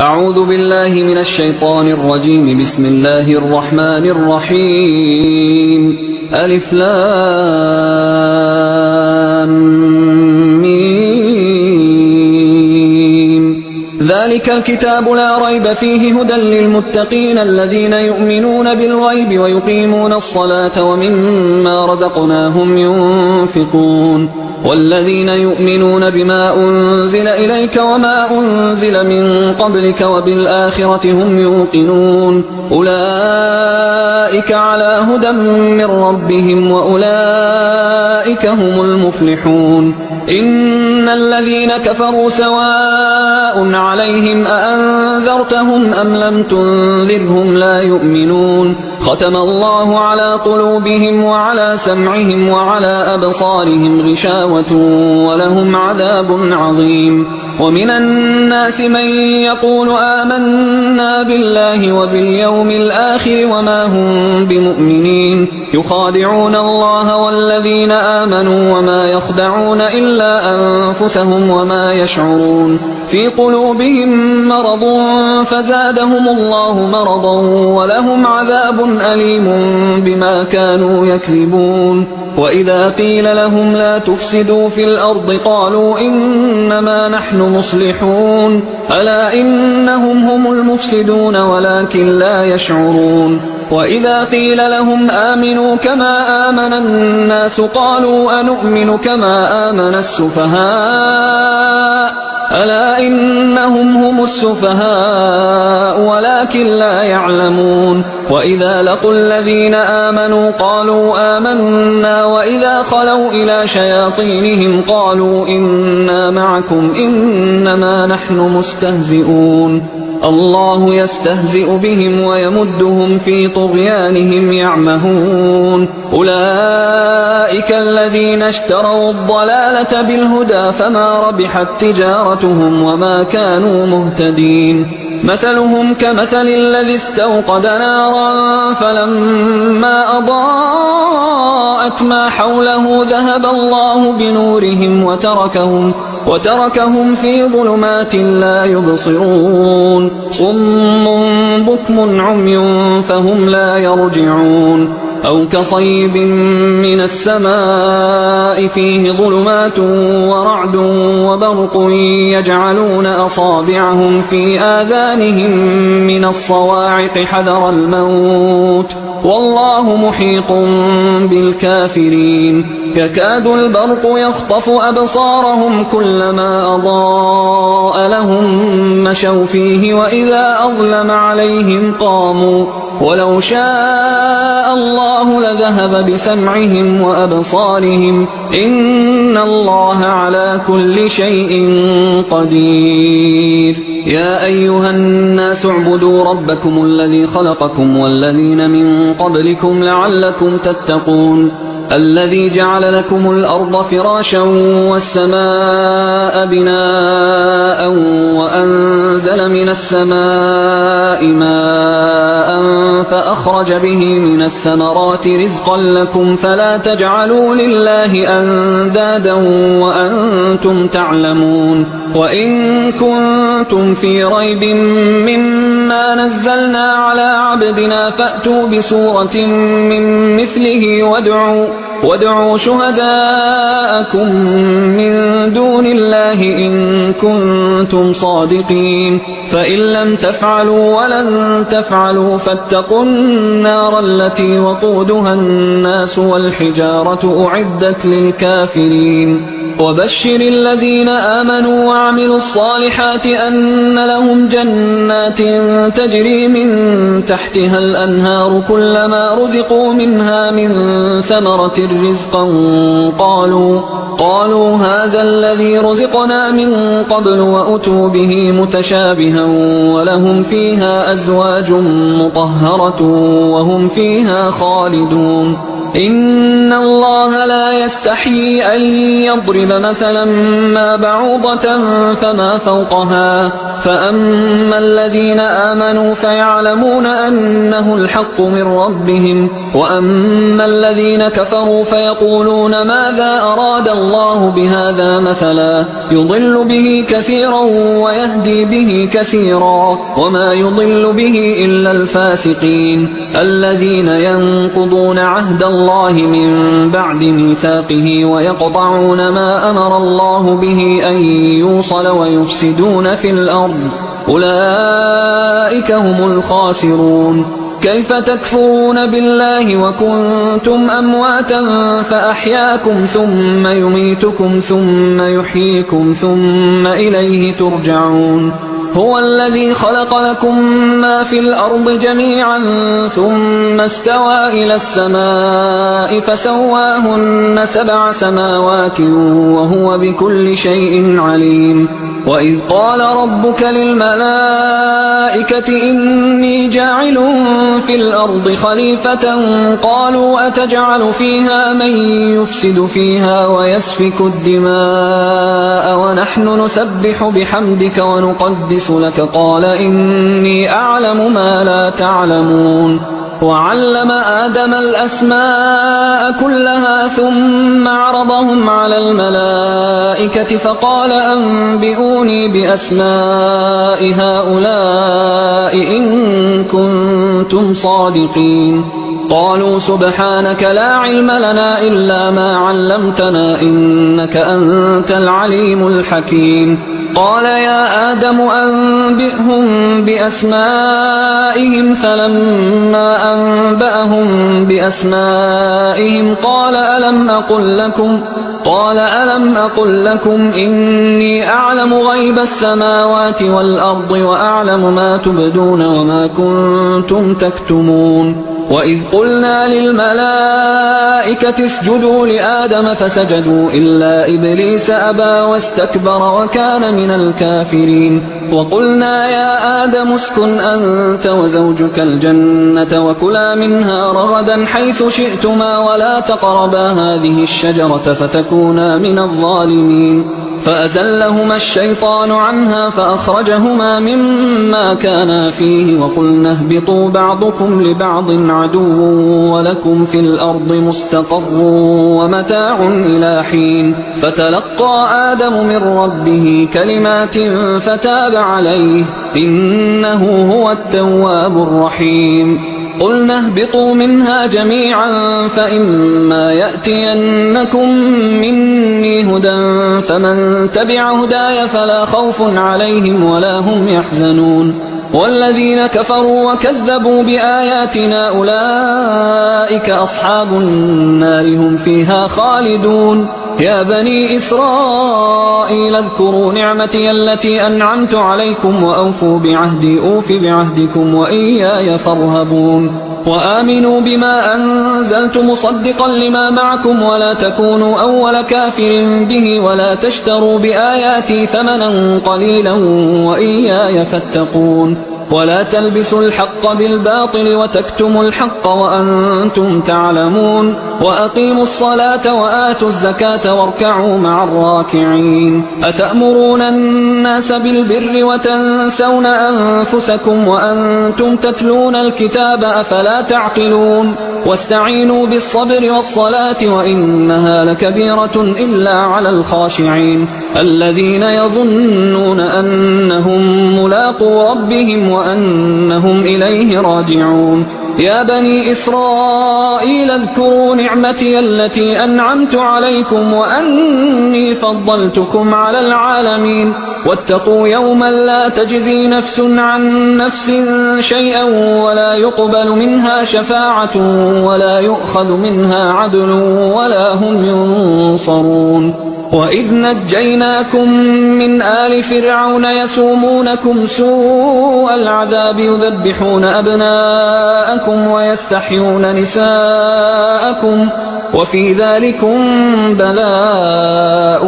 أعوذ بالله من الشيطان الرجيم. بسم الله الرحمن الرحيم. ألف لام ميم. ذلك الكتاب لا ريب فيه هدى للمتقين الذين يؤمنون بالغيب ويقيمون الصلاة ومما رزقناهم ينفقون والذين يؤمنون بما أنزل إليك وما أنزل من قبلك وبالآخرة هم يوقنون أولئك على هدى من ربهم وأولئك هم المفلحون. إن الذين كفروا سواء عليهم أأنذرتهم أم لم تنذرهم لا يؤمنون. ختم الله على قلوبهم وعلى سمعهم وعلى أبصارهم غشاوة ولهم عذاب عظيم. ومن الناس من يقول آمنا بالله وباليوم الآخر وما هم بمؤمنين يخادعون الله والذين آمنوا وما يخدعون إلا أنفسهم وما يشعرون. في قلوبهم مرض فزادهم الله مرضا ولهم عذاب أليم بما كانوا يكذبون. وإذا قيل لهم لا تفسدوا في الأرض قالوا إنما نحن مصلحون ألا إنهم هم المفسدون ولكن لا يشعرون. وإذا قيل لهم آمنوا كما آمن الناس قالوا أنؤمن كما آمن السفهاء ألا إنهم هم السفهاء ولكن لا يعلمون. وإذا لقوا الذين آمنوا قالوا آمنا وإذا خلوا إلى شياطينهم قالوا إنا معكم إنما نحن مستهزئون. الله يستهزئ بهم ويمدهم في طغيانهم يعمهون. أولئك الذين اشتروا الضلالة بالهدى فما ربحت تجارتهم وما كانوا مهتدين. مثلهم كمثل الذي استوقد نارا فلما أضاءت ما حوله ذهب الله بنورهم وتركهم في ظلمات لا يبصرون. صم بكم عمي فهم لا يرجعون. أو كصيب من السماء فيه ظلمات ورعد وبرق يجعلون أصابعهم في آذانهم من الصواعق حذر الموت والله محيط بالكافرين. يكاد البرق يخطف أبصارهم كلما أضاء لهم مشوا فيه وإذا أظلم عليهم قاموا ولو شاء الله لذهب بسمعهم وأبصارهم إن الله على كل شيء قدير. يا أيها الناس اعبدوا ربكم الذي خلقكم والذين من قبلكم لعلكم تتقون. الذي جعل لكم الأرض فراشا والسماء بناء وأنزل من السماء ماء فأخرج به من الثمرات رزقا لكم فلا تجعلوا لله أندادا وأنتم تعلمون. وإن كنتم في ريب مما نزلنا على عبدنا فأتوا بسورة من مثله وادعوا شهداءكم من دون الله إن كنتم صادقين. فإن لم تفعلوا ولن تفعلوا فاتقوا النار التي وقودها الناس والحجارة أعدت للكافرين. وبشر الذين آمنوا وعملوا الصالحات أن لهم جنات تجري من تحتها الأنهار كلما رزقوا منها من ثمرة رزقا قالوا هذا الذي رزقنا من قبل وأتوا به متشابها ولهم فيها أزواج مطهرة وهم فيها خالدون. إن الله لا يستحيي أن يضرب مثلا ما بعوضة فما فوقها فأما الذين آمنوا فيعلمون أنه الحق من ربهم وأما الذين كفروا فيقولون ماذا أراد الله بهذا مثلا يضل به كثيرا ويهدي به كثيرا وما يضل به إلا الفاسقين الذين ينقضون عهد الله من بعد ميثاقه ويقطعون ما أمر الله به أن يوصل ويفسدون في الأرض أولئك هم الخاسرون كيف تكفرون بالله وكنتم أمواتا فأحياكم ثم يميتكم ثم يحييكم ثم إليه ترجعون هو الذي خلق لكم ما في الأرض جميعا ثم استوى إلى السماء فسواهن 7 سماوات وهو بكل شيء عليم وإذ قال ربك للملائكة إني جاعل في الأرض خليفة قالوا أتجعل فيها من يفسد فيها ويسفك الدماء ونحن نسبح بحمدك ونقدس لك قال إني أعلم ما لا تعلمون وعلم آدم الأسماء كلها ثم عرضهم على الملائكة فقال أنبئوني بأسماء هؤلاء إن كنتم صادقين قالوا سبحانك لا علم لنا إلا ما علمتنا إنك أنت العليم الحكيم قال يا آدم أنبئهم بأسمائهم فلما أنبأهم بأسمائهم قال ألم أقل لكم إني أعلم غيب السماوات والأرض وأعلم ما تبدون وما كنتم تكتمون وإذ قلنا للملائكة اسجدوا لآدم فسجدوا إلا إبليس أبى واستكبر وكان من الكافرين وقلنا يا آدم اسكن أنت وزوجك الجنة وكلا منها رغدا حيث شئتما ولا تقربا هذه الشجرة فتكونا من الظالمين فأزلهما الشيطان عنها فأخرجهما مما كانا فيه وقلنا اهبطوا بعضكم لبعض عدو ولكم في الأرض مستقر ومتاع إلى حين فتلقى آدم من ربه كلمات فتاب عليه إنه هو التواب الرحيم قلنا اهبطوا منها جميعا فإما يأتينكم مني هدى فمن تبع هداي فلا خوف عليهم ولا هم يحزنون والذين كفروا وكذبوا بآياتنا أولئك أصحاب النار هم فيها خالدون يا بني إسرائيل اذكروا نعمتي التي أنعمت عليكم وأوفوا بعهدي أوف بعهدكم وإياي فارهبون وآمنوا بما أنزلت مصدقا لما معكم ولا تكونوا أول كافر به ولا تشتروا بآياتي ثمنا قليلا وإياي فاتقون ولا تلبسوا الحق بالباطل وتكتموا الحق وأنتم تعلمون وأقيموا الصلاة وآتوا الزكاة واركعوا مع الراكعين أتأمرون الناس بالبر وتنسون أنفسكم وأنتم تتلون الكتاب أفلا تعقلون واستعينوا بالصبر والصلاة وإنها لكبيرة إلا على الخاشعين الذين يظنون أنهم ملاقو ربهم وأنهم إليه راجعون يا بني إسرائيل اذكروا نعمتي التي أنعمت عليكم وأني فضلتكم على العالمين واتقوا يوما لا تجزي نفس عن نفس شيئا ولا يقبل منها شفاعة ولا يؤخذ منها عدل ولا هم ينصرون وإذ نجيناكم من آل فرعون يسومونكم سوء العذاب يذبحون أبناءكم ويستحيون نساءكم وفي ذلكم بلاء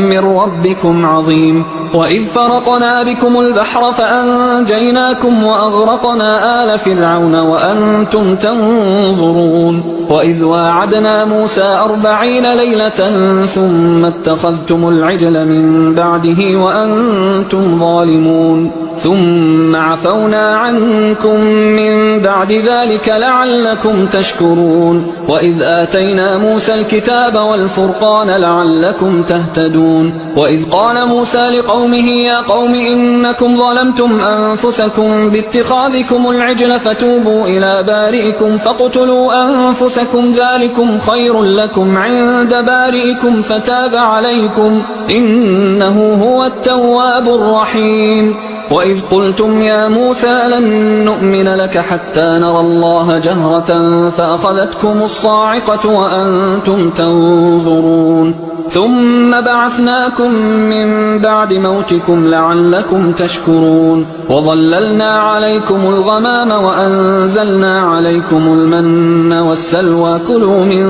من ربكم عظيم وإذ فرقنا بكم البحر فأنجيناكم وأغرقنا آل فرعون وأنتم تنظرون وإذ واعدنا موسى 40 ليلة ثم اتخذتم العجل من بعده وأنتم ظالمون ثم عفونا عنكم من بعد ذلك لعلكم تشكرون وإذ آتينا موسى الكتاب والفرقان لعلكم تهتدون وإذ قال موسى لقومه يا قوم إنكم ظلمتم أنفسكم باتخاذكم العجل فتوبوا إلى بارئكم فاقتلوا أنفسكم ذلكم خير لكم عند بارئكم فتاب عليكم إنه هو التواب الرحيم وإذ قلتم يا موسى لن نؤمن لك حتى نرى الله جهرة فأخذتكم الصاعقة وأنتم تنظرون ثم بعثناكم من بعد موتكم لعلكم تشكرون وظللنا عليكم الغمام وأنزلنا عليكم المن والسلوى كلوا من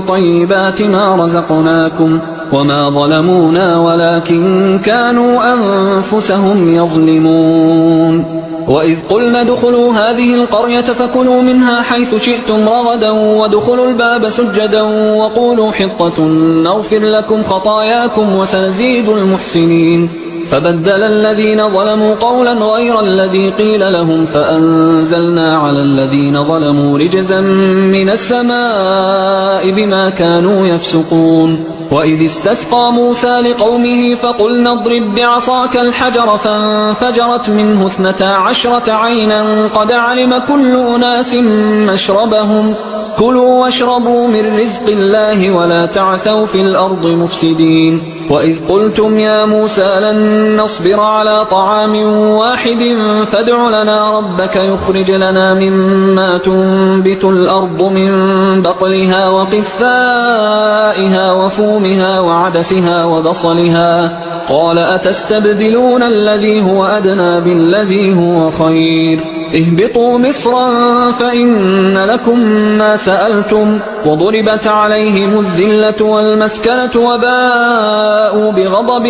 طيبات ما رزقناكم وما ظلمونا ولكن كانوا أنفسهم يظلمون وإذ قلنا ادخلوا هذه القرية فكلوا منها حيث شئتم رغدا وادخلوا الباب سجدا وقولوا حطة نغفر لكم خطاياكم وسنزيد المحسنين فبدل الذين ظلموا قولا غير الذي قيل لهم فأنزلنا على الذين ظلموا رجزا من السماء بما كانوا يفسقون وإذ استسقى موسى لقومه فقلنا اضرب بعصاك الحجر فانفجرت منه 12 عينا قد علم كل أناس مشربهم كلوا واشربوا من رزق الله ولا تعثوا في الأرض مفسدين وإذ قلتم يا موسى لن نصبر على طعام واحد فادع لنا ربك يخرج لنا مما تنبت الأرض من بقلها وقثائها وفومها وعدسها وبصلها قال أتستبدلون الذي هو أدنى بالذي هو خير اهبطوا مصرا فإن لكم ما سألتم وضربت عليهم الذلة والمسكنة وباءوا بغضب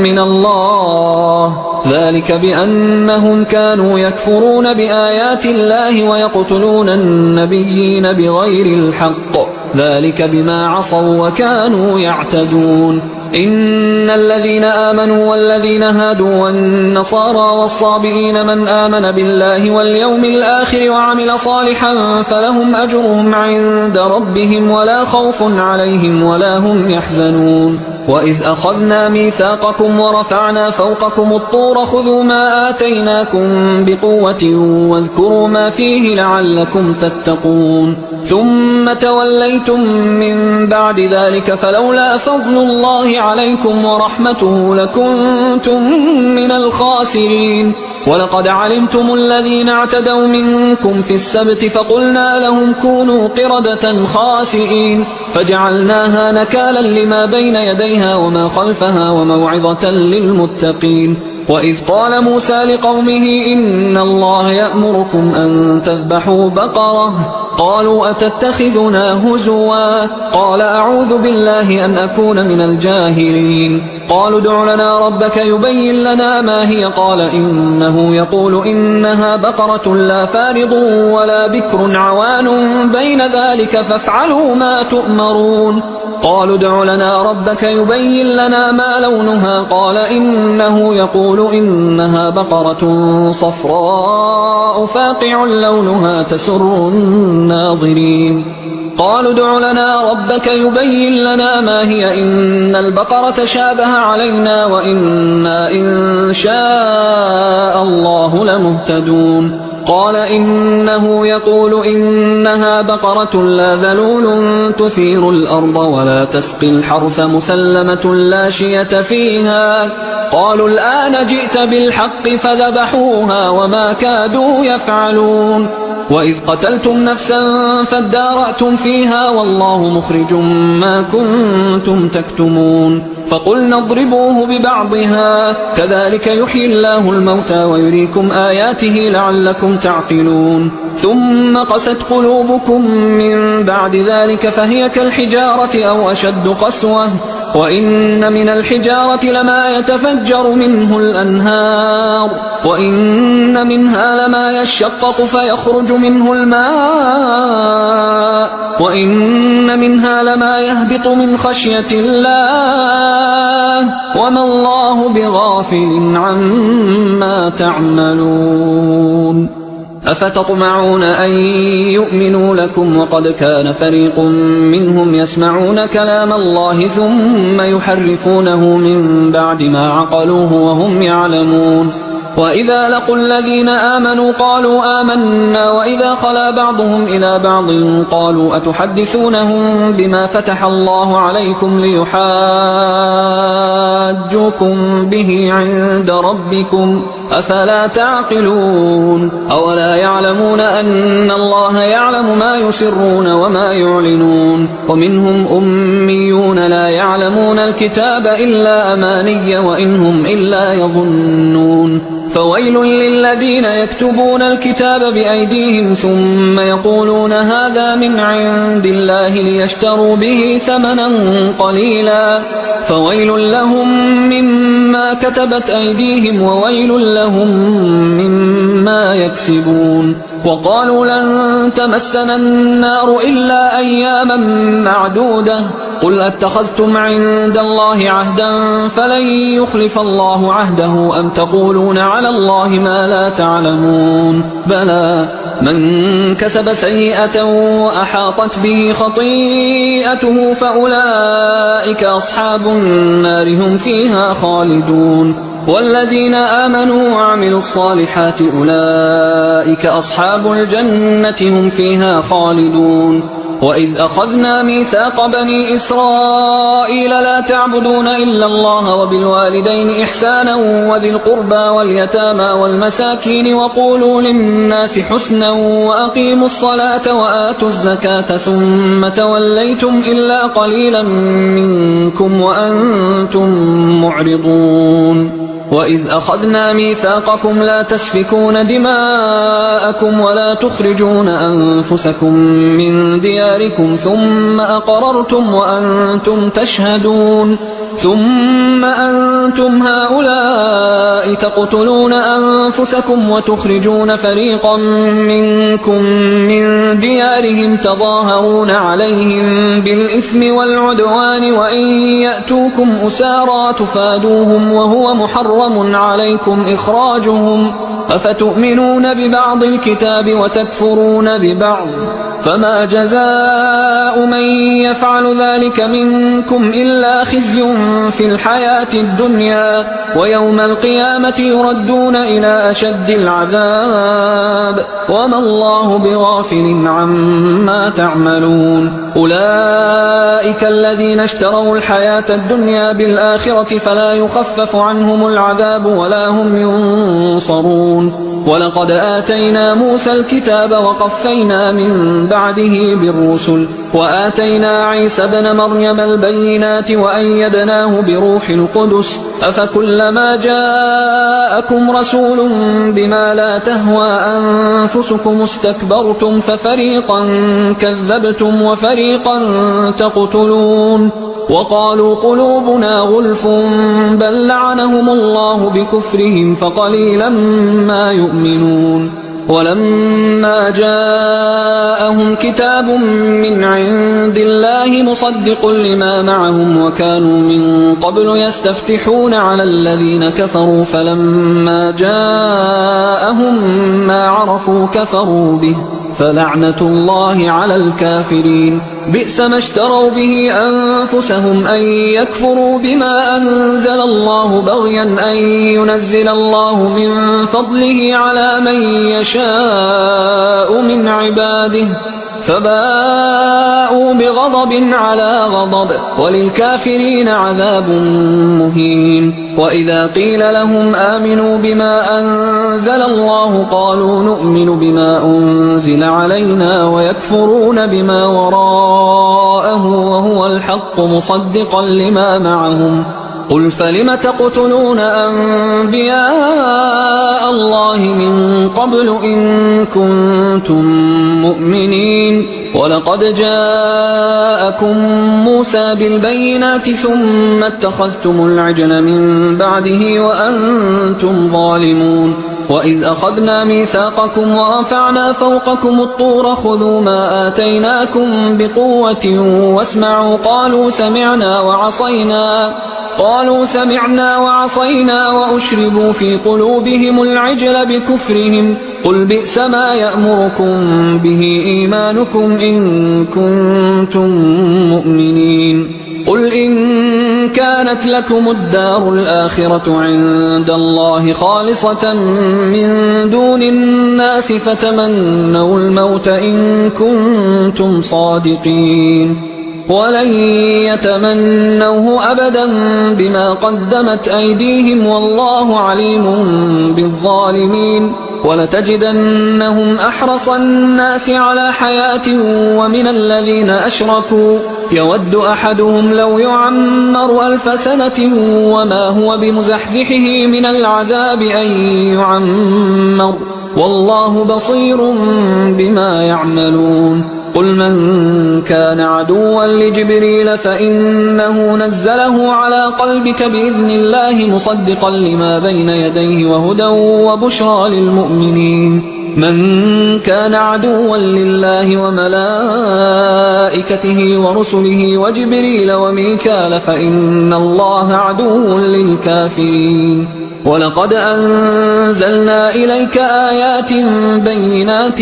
من الله ذلك بأنهم كانوا يكفرون بآيات الله ويقتلون النبيين بغير الحق ذلك بما عصوا وكانوا يعتدون إن الذين آمنوا والذين هادوا والنصارى والصابئين من آمن بالله واليوم الآخر وعمل صالحا فلهم أجرهم عند ربهم ولا خوف عليهم ولا هم يحزنون وإذ أخذنا ميثاقكم ورفعنا فوقكم الطور خذوا ما آتيناكم بقوة واذكروا ما فيه لعلكم تتقون ثم توليتم من بعد ذلك فلولا فضل الله عليكم ورحمته لكنتم من الخاسرين ولقد علمتم الذين اعتدوا منكم في السبت فقلنا لهم كونوا قردة خاسئين فجعلناها نكالا لما بين يديها وما خلفها وموعظة للمتقين وإذ قال موسى لقومه إن الله يأمركم أن تذبحوا بقرة قالوا أتتخذنا هزوا قال أعوذ بالله أن أكون من الجاهلين قالوا ادع لنا ربك يبين لنا ما هي قال إنه يقول إنها بقرة لا فارض ولا بكر عوان بين ذلك فافعلوا ما تؤمرون قالوا ادع لنا ربك يبين لنا ما لونها قال إنه يقول إنها بقرة صفراء فاقع لونها تسر الناظرين قالوا ادع لنا ربك يبين لنا ما هي إن البقرة شابه علينا وإنا إن شاء الله لمهتدون قال إنه يقول إنها بقرة لا ذلول تثير الأرض ولا تسقي الحرث مسلمة لا شية فيها قالوا الآن جئت بالحق فذبحوها وما كادوا يفعلون وإذ قتلتم نفسا فادارأتم فيها والله مخرج ما كنتم تكتمون فقلنا اضربوه ببعضها كذلك يحيي الله الموتى ويريكم آياته لعلكم تعقلون ثم قست قلوبكم من بعد ذلك فهي كالحجارة أو أشد قسوة وإن من الحجارة لما يتفجر منه الأنهار وإن منها لما يشقق فيخرج منه الماء وإن منها لما يهبط من خشية الله وما الله بغافل عما تعملون أفتطمعون أن يؤمنوا لكم وقد كان فريق منهم يسمعون كلام الله ثم يحرفونه من بعد ما عقلوه وهم يعلمون وإذا لقوا الذين آمنوا قالوا آمنا وإذا خلا بعضهم إلى بعض قالوا أتحدثونهم بما فتح الله عليكم ليحاجوكم به عند ربكم أفلا تعقلون أولا يعلمون أن الله يعلم ما يسرون وما يعلنون ومنهم أميون لا يعلمون الكتاب إلا أماني وإنهم إلا يظنون فويل للذين يكتبون الكتاب بأيديهم ثم يقولون هذا من عند الله ليشتروا به ثمنا قليلا فويل لهم مما كتبت أيديهم وويل لهم مما يكسبون وقالوا لن تمسنا النار إلا أياما معدودة قل أتخذتم عند الله عهدا فلن يخلف الله عهده أم تقولون على الله ما لا تعلمون بلى من كسب سيئة وأحاطت به خطيئته فأولئك أصحاب النار هم فيها خالدون والذين آمنوا وعملوا الصالحات أولئك أصحاب الجنة هم فيها خالدون وإذ أخذنا ميثاق بني إسرائيل لا تعبدون إلا الله وبالوالدين إحسانا وذي القربى واليتامى والمساكين وقولوا للناس حسنا وأقيموا الصلاة وآتوا الزكاة ثم توليتم إلا قليلا منكم وأنتم معرضون وإذ أخذنا ميثاقكم لا تسفكون دماءكم ولا تخرجون أنفسكم من دياركم ثم أقررتم وأنتم تشهدون ثم أنتم هؤلاء تقتلون أنفسكم وتخرجون فريقا منكم من ديارهم تظاهرون عليهم بالإثم والعدوان وإن يأتوكم أسارى تفادوهم وهو محرم عليكم إخراجهم أفتؤمنون ببعض الكتاب وتكفرون ببعض فما جزاء من يفعل ذلك منكم إلا خزي في الحياة الدنيا ويوم القيامة يردون إلى أشد العذاب وما الله بغافل عما تعملون أولئك الذين اشتروا الحياة الدنيا بالآخرة فلا يخفف عنهم العذاب ولا هم ينصرون ولقد آتينا موسى الكتاب وقفينا من بعده بالرسل وآتينا عيسى ابن مريم البينات وأيدناه بروح القدس أفكلما جاءكم رسول بما لا تهوى أنفسكم استكبرتم ففريقا كذبتم وفريقا تقتلون وقالوا قلوبنا غلف بل لعنهم الله بكفرهم فقليلا ما يؤمنون ولما جاءهم كتاب من عند الله مصدق لما معهم وكانوا من قبل يستفتحون على الذين كفروا فلما جاءهم ما عرفوا كفروا به فلعنة الله على الكافرين بئس ما اشتروا به أنفسهم أن يكفروا بما أنزل الله بغيا أن ينزل الله من فضله على من يشاء من عباده فباءوا بغضب على غضب وللكافرين عذاب مهين. وإذا قيل لهم آمنوا بما أنزل الله قالوا نؤمن بما أنزل علينا ويكفرون بما وراءه وهو الحق مصدقا لما معهم. قل فلم تقتلون أنبياء الله من قبل إن كنتم مؤمنين؟ ولقد جاءكم موسى بالبينات ثم اتخذتم العجل من بعده وأنتم ظالمون. وإذ أخذنا ميثاقكم ورفعنا فوقكم الطور خذوا ما آتيناكم بقوة واسمعوا قالوا سمعنا وعصينا وأشربوا في قلوبهم العجل بكفرهم. قل بئس ما يأمركم به إيمانكم إن كنتم مؤمنين. قل إن كانت لكم الدار الآخرة عند الله خالصة من دون الناس فتمنوا الموت إن كنتم صادقين ولن يتمنوه أبدا بما قدمت أيديهم والله عليم بالظالمين. ولتجدنهم أحرص الناس على حياة ومن الذين أشركوا يود أحدهم لو يعمر 1000 سنة وما هو بمزحزحه من العذاب أن يعمر والله بصير بما يعملون. قل من كان عدوا لجبريل فإنه نزله على قلبك بإذن الله مصدقا لما بين يديه وهدى وبشرى للمؤمنين. من كان عدوا لله وملائكته ورسله وجبريل وميكال فإن الله عدو للكافرين. ولقد أنزلنا إليك آيات بينات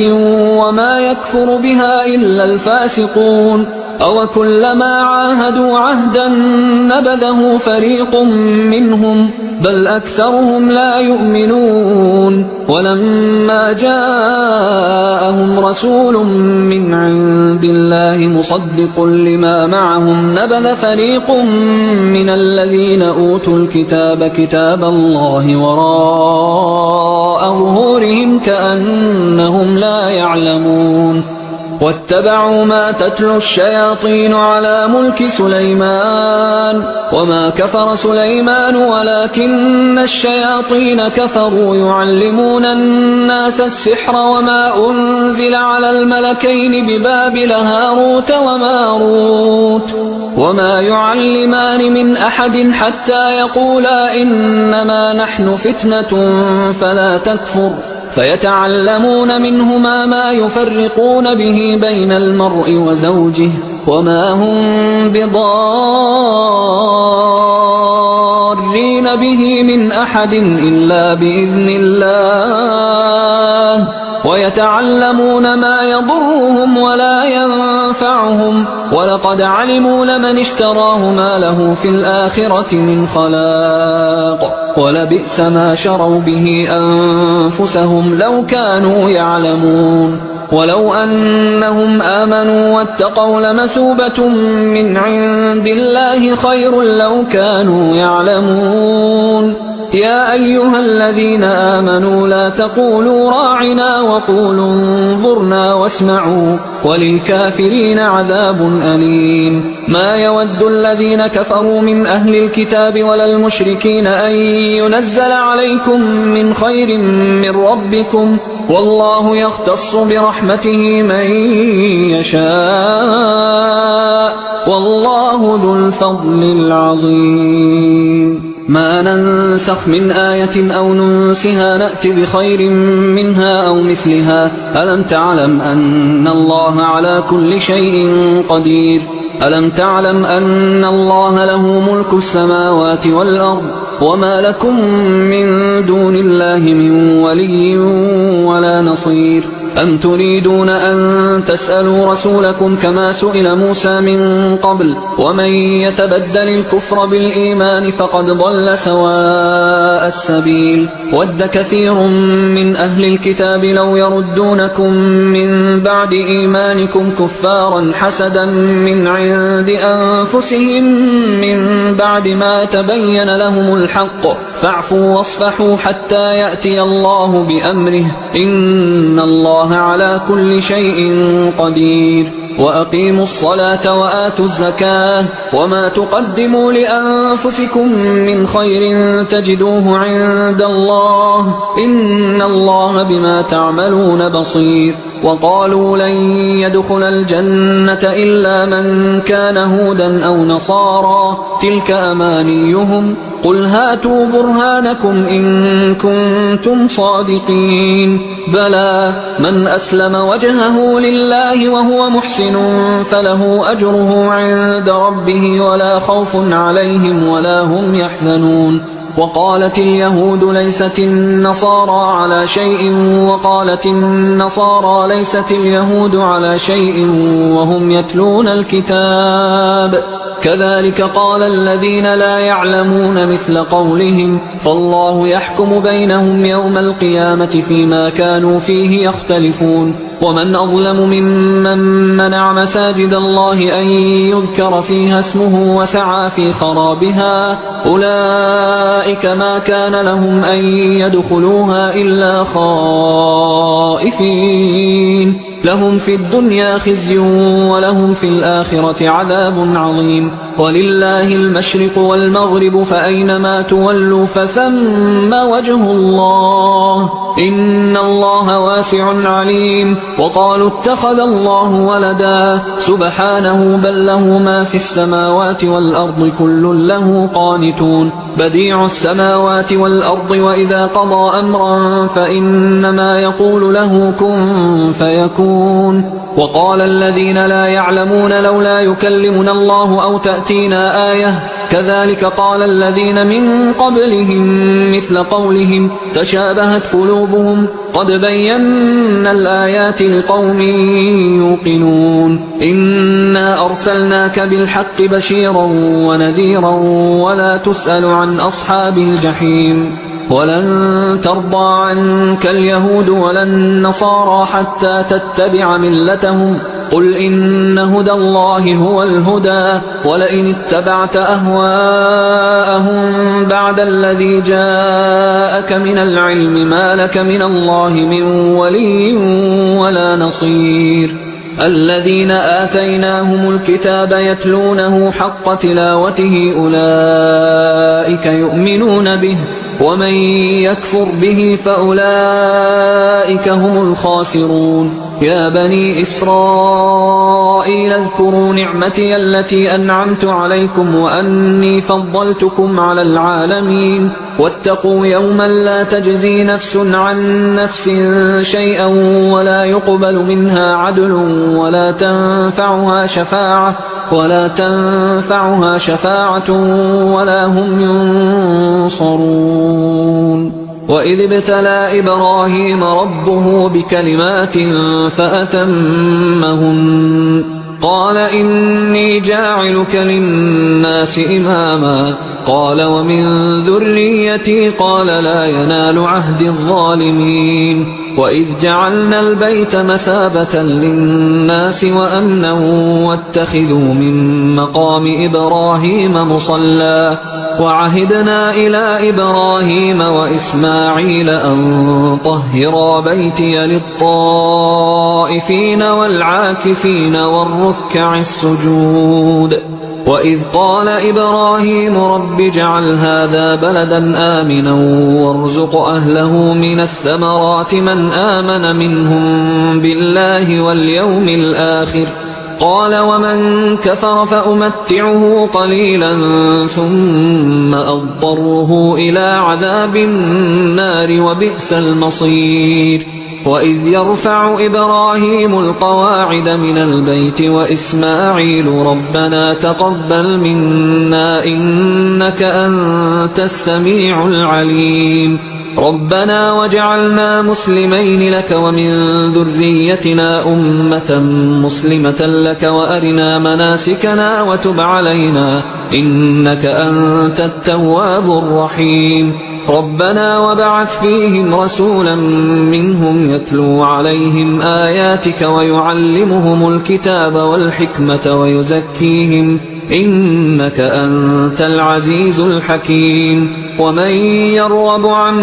وما يكفر بها إلا الفاسقون. أوكلما عاهدوا عهدا نبذه فريق منهم بل أكثرهم لا يؤمنون. ولما جاءهم رسول من عند الله مصدق لما معهم نبذ فريق من الذين أوتوا الكتاب كتاب الله وراء ظهورهم كأنهم لا يعلمون. واتبعوا ما تتلو الشياطين على ملك سليمان وما كفر سليمان ولكن الشياطين كفروا يعلمون الناس السحر وما أنزل على الملكين ببابل هاروت وماروت وما يعلمان من أحد حتى يقولا إنما نحن فتنة فلا تكفر فيتعلمون منهما ما يفرقون به بين المرء وزوجه وما هم بضارين به من أحد إلا بإذن الله ويتعلمون ما يضرهم ولا ينفعهم ولقد علموا لمن اشتراه ما له في الآخرة من خلاق ولبئس ما شروا به أنفسهم لو كانوا يعلمون. ولو أنهم آمنوا واتقوا لمثوبة من عند الله خير لو كانوا يعلمون. يا أيها الذين آمنوا لا تقولوا راعنا وقولوا انظرنا واسمعوا وللكافرين عذاب أليم. ما يود الذين كفروا من أهل الكتاب ولا المشركين أن ينزل عليكم من خير من ربكم والله يختص برحمته من يشاء والله ذو الفضل العظيم. ما ننسخ من آية أو ننسها نأت بخير منها أو مثلها. ألم تعلم أن الله على كل شيء قدير؟ ألم تعلم أن الله له ملك السماوات والأرض وما لكم من دون الله من ولي ولا نصير أم تريدون أن تسألوا رسولكم كما سئل موسى من قبل ومن يتبدل الكفر بالإيمان فقد ضل سواء السبيل ود كثير من أهل الكتاب لو يردونكم من بعد إيمانكم كفارا حسدا من عند أنفسهم من بعد ما تبين لهم الحق فاعفوا واصفحوا حتى يأتي الله بأمره إن الله على كل شيء قدير وأقيموا الصلاة وآتوا الزكاة وما تقدموا لأنفسكم من خير تجدوه عند الله إن الله بما تعملون بصير وقالوا لن يدخل الجنة إلا من كان هودا أو نصارى تلك أمانيهم قل هاتوا برهانكم إن كنتم صادقين بلى من أسلم وجهه لله وهو محسن فله أجره عند ربه ولا خوف عليهم ولا هم يحزنون وقالت اليهود ليست النصارى على شيء وقالت النصارى ليست اليهود على شيء وهم يتلون الكتاب كذلك قال الذين لا يعلمون مثل قولهم فالله يحكم بينهم يوم القيامة فيما كانوا فيه يختلفون ومن أظلم ممن منع مساجد الله أن يذكر فيها اسمه وسعى في خرابها أولئك ما كان لهم أن يدخلوها إلا خائفين لهم في الدنيا خزي ولهم في الآخرة عذاب عظيم ولله المشرق والمغرب فأينما تولوا فثم وجه الله إن الله واسع عليم وقالوا اتخذ الله ولدا سبحانه بل له ما في السماوات والأرض كل له قانتون بديع السماوات والأرض وإذا قضى أمرا فإنما يقول له كن فيكون وقال الذين لا يعلمون لولا يكلمنا الله أو تأتينا آية كذلك قال الذين من قبلهم مثل قولهم تشابهت قلوبهم قد بينا الآيات لقوم يوقنون إنا أرسلناك بالحق بشيرا ونذيرا ولا تسأل عن أصحاب الجحيم ولن ترضى عنك اليهود ولا النصارى حتى تتبع ملتهم قل إن هدى الله هو الهدى ولئن اتبعت أهواءهم بعد الذي جاءك من العلم ما لك من الله من ولي ولا نصير الذين آتيناهم الكتاب يتلونه حق تلاوته أولئك يؤمنون به ومن يكفر به فأولئك هم الخاسرون يا بني إسرائيل اذكروا نعمتي التي أنعمت عليكم وأني فضلتكم على العالمين واتقوا يوما لا تجزي نفس عن نفس شيئا ولا يقبل منها عدل ولا تنفعها شفاعة ولا هم ينصرون وإذ ابتلى إبراهيم ربه بكلمات فأتمهن قال إني جاعلك للناس إماما قال ومن ذريتي قال لا ينال عهد الظالمين وإذ جعلنا البيت مثابة للناس وأمنا واتخذوا من مقام إبراهيم مصلى وعهدنا إلى إبراهيم وإسماعيل أن طهرا بيتي للطائفين والعاكفين والركع السجود وإذ قال إبراهيم رب اجعل هذا بلدا آمنا وارزق أهله من الثمرات من آمن منهم بالله واليوم الآخر قال ومن كفر فأمتعه قليلا ثم أضطره إلى عذاب النار وبئس المصير وإذ يرفع إبراهيم القواعد من البيت وإسماعيل ربنا تقبل منا إنك أنت السميع العليم ربنا وجعلنا مسلمين لك ومن ذريتنا أمة مسلمة لك وأرنا مناسكنا وتب علينا إنك أنت التواب الرحيم ربنا وابعث فيهم رسولا منهم يتلو عليهم آياتك ويعلمهم الكتاب والحكمة ويزكيهم إنك أنت العزيز الحكيم ومن يرغب عن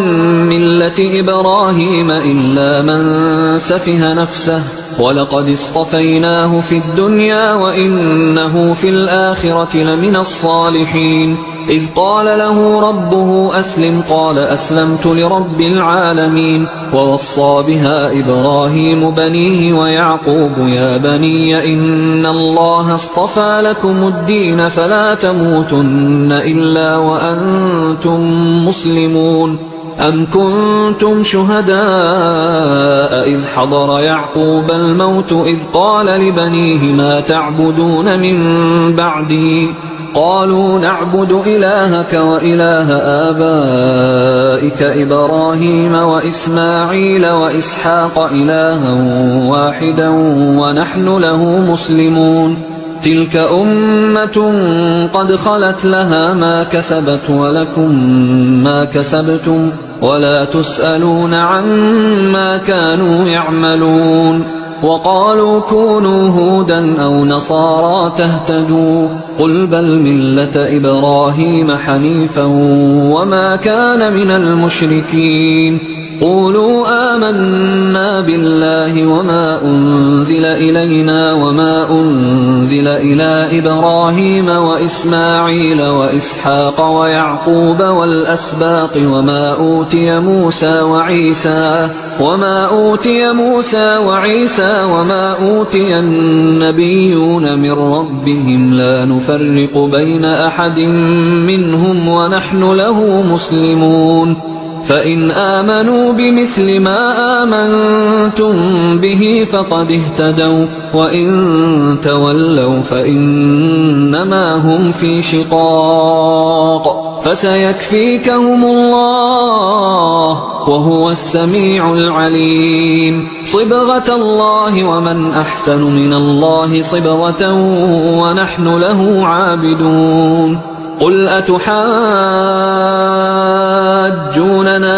ملة إبراهيم إلا من سفه نفسه ولقد اصطفيناه في الدنيا وإنه في الآخرة لمن الصالحين إذ قال له ربه أسلم قال أسلمت لرب العالمين ووصى بها إبراهيم بنيه ويعقوب يا بني إن الله اصطفى لكم الدين فلا تموتن إلا وأنتم مسلمون أم كنتم شهداء إذ حضر يعقوب الموت إذ قال لبنيه ما تعبدون من بعدي قالوا نعبد إلهك وإله آبائك إبراهيم وإسماعيل وإسحاق إلها واحدا ونحن له مسلمون تلك أمة قد خلت لها ما كسبت ولكم ما كسبتم ولا تسألون عما كانوا يعملون وقالوا كونوا هودا أو نصارى تهتدوا قل بل ملة إبراهيم حنيفا وما كان من المشركين قولوا آمنا بالله وما أنزل إلينا وما أنزل إلى إبراهيم وإسماعيل وإسحاق ويعقوب والأسباط وما أوتي موسى وعيسى وما أوتي النبيون من ربهم لا نفرق بين أحد منهم ونحن له مسلمون فإن آمنوا بمثل ما آمنتم به فقد اهتدوا وإن تولوا فإنما هم في شقاق فسيكفيكهم الله وهو السميع العليم صبغة الله ومن أحسن من الله صبغة ونحن له عابدون قل أتحاجوننا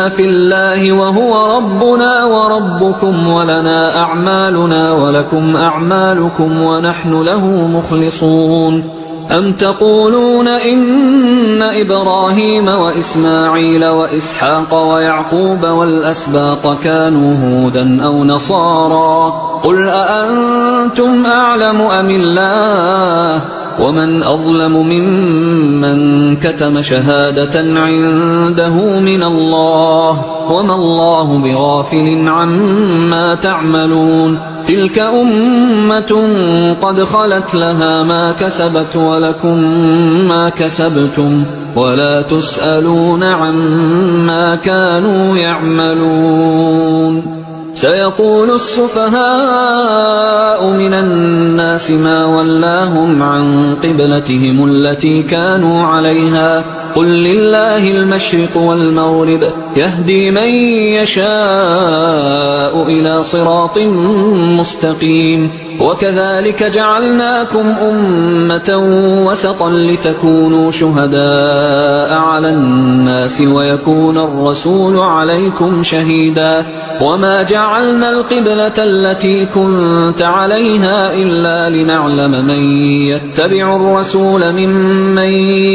في الله وهو ربنا وربكم ولنا أعمالنا ولكم أعمالكم ونحن له مخلصون أم تقولون إن إبراهيم وإسماعيل وإسحاق ويعقوب والأسباط كانوا هودا أو نصارى قل أأنتم أعلم أم الله ومن أظلم ممن كتم شهادة عنده من الله وما الله بغافل عما تعملون تلك أمة قد خلت لها ما كسبت ولكم ما كسبتم ولا تسألون عما كانوا يعملون سيقول السفهاء من الناس ما ولاهم عن قبلتهم التي كانوا عليها قل لله المشرق والمغرب يهدي من يشاء إلى صراط مستقيم وكذلك جعلناكم أمة وسطا لتكونوا شهداء على الناس ويكون الرسول عليكم شهيدا وما جعلنا القبلة التي كنت عليها إلا لنعلم من يتبع الرسول ممن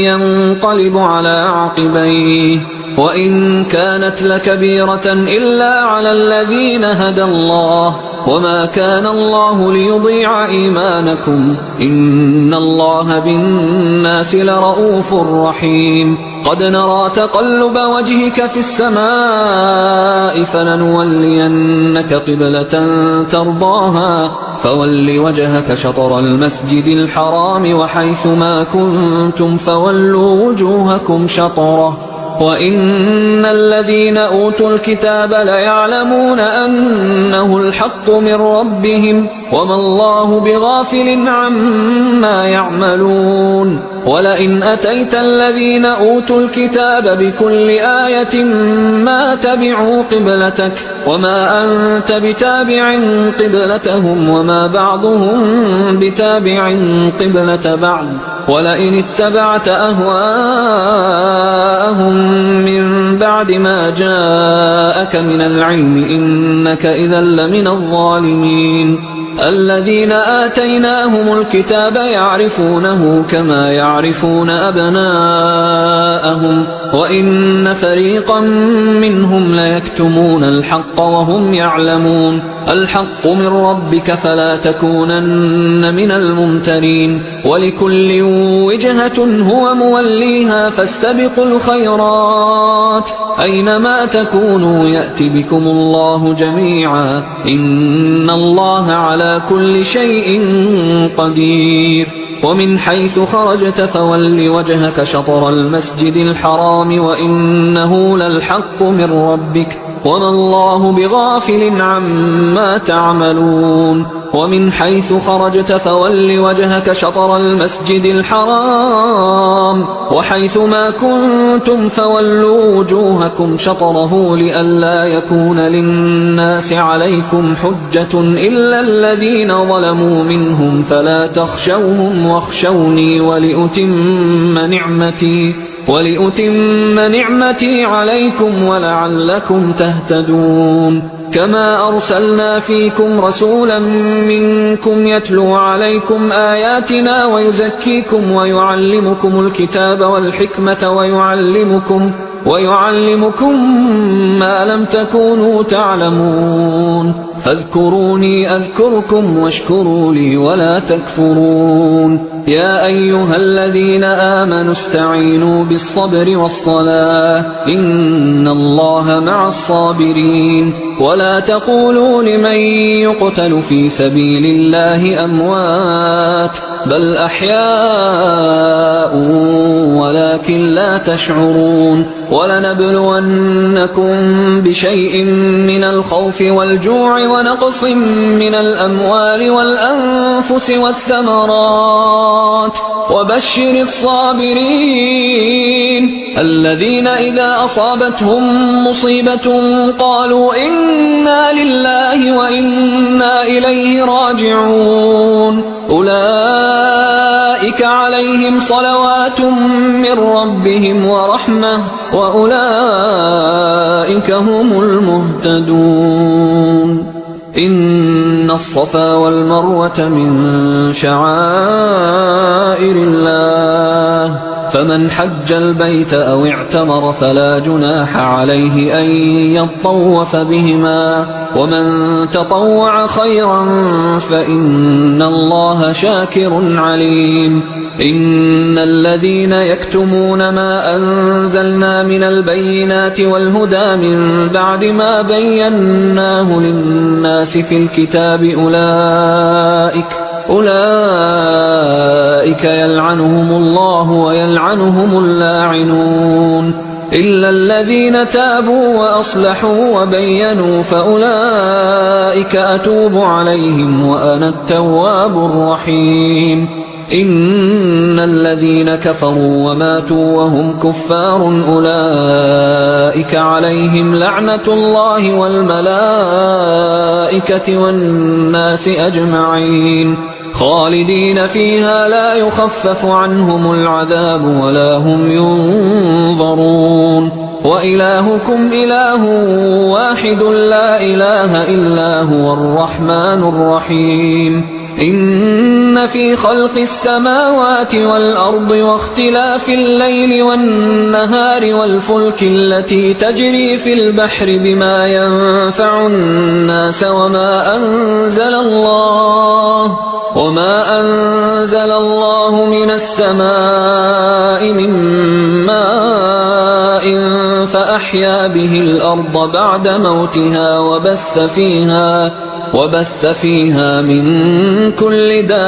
ينقلب على عقبيه وإن كانت لكبيرة إلا على الذين هدى الله وما كان الله ليضيع إيمانكم إن الله بالناس لرؤوف رحيم قد نرى تقلب وجهك في السماء فلنولينك قبلة ترضاها فول وجهك شطر المسجد الحرام وحيث ما كنتم فولوا وجوهكم شطره وإن الذين أوتوا الكتاب ليعلمون أنه الحق من ربهم وما الله بغافل عما يعملون ولئن أتيت الذين أوتوا الكتاب بكل آية ما تبعوا قبلتك وما أنت بتابع قبلتهم وما بعضهم بتابع قبلة بعض ولئن اتبعت أهواءهم من بعد ما جاءك من العلم إنك إذا لمن الظالمين الذين آتيناهم الكتاب يعرفونه كما يعرفون أبناءهم وإن فريقا منهم ليكتمون الحق وهم يعلمون الحق من ربك فلا تكونن من الممترين ولكل وجهة هو موليها فاستبقوا الخيرات أينما تكونوا يأت بكم الله جميعا إن الله على كل شيء قدير ومن حيث خرجت فول وجهك شطر المسجد الحرام وإنه للحق من ربك وما الله بغافل عما تعملون ومن حيث خرجت فول وجهك شطر المسجد الحرام وحيث ما كنتم فولوا وجوهكم شطره لئلا يكون للناس عليكم حجة إلا الذين ظلموا منهم فلا تخشوهم واخشوني ولأتم نعمتي عليكم ولعلكم تهتدون كما أرسلنا فيكم رسولا منكم يتلو عليكم آياتنا ويزكيكم ويعلمكم الكتاب والحكمة ويعلمكم ما لم تكونوا تعلمون فاذكروني أذكركم واشكروا لي ولا تكفرون يا أيها الذين آمنوا استعينوا بالصبر والصلاة إن الله مع الصابرين ولا تقولوا لمن يقتل في سبيل الله أموات بل أحياء ولكن لا تشعرون ولنبلونكم بشيء من الخوف والجوع ونقص من الأموال والأنفس والثمرات وبشر الصابرين الذين إذا أصابتهم مصيبة قالوا إنا لله وإنا إليه راجعون أولئك عليهم صلوات من ربهم ورحمة وأولئك هم المهتدون إن الصفا والمروة من شعائر الله فمن حج البيت أو اعتمر فلا جناح عليه أن يطوف بهما ومن تطوع خيرا فإن الله شاكر عليم إن الذين يكتمون ما أنزلنا من البينات والهدى من بعد ما بيناه للناس في الكتاب أولئك يلعنهم الله ويلعنهم اللاعنون إلا الذين تابوا وأصلحوا وبينوا فأولئك أتوب عليهم وأنا التواب الرحيم إن الذين كفروا وماتوا وهم كفار أولئك عليهم لعنة الله والملائكة والناس أجمعين خالدين فيها لا يخفف عنهم العذاب ولا هم ينظرون وإلهكم إله واحد لا إله إلا هو الرحمن الرحيم إن في خلق السماوات والأرض واختلاف الليل والنهار والفلك التي تجري في البحر بما ينفع الناس وما أنزل الله من السماء من ماء أحيا به الأرض بعد موتها وبث فيها من كل دابة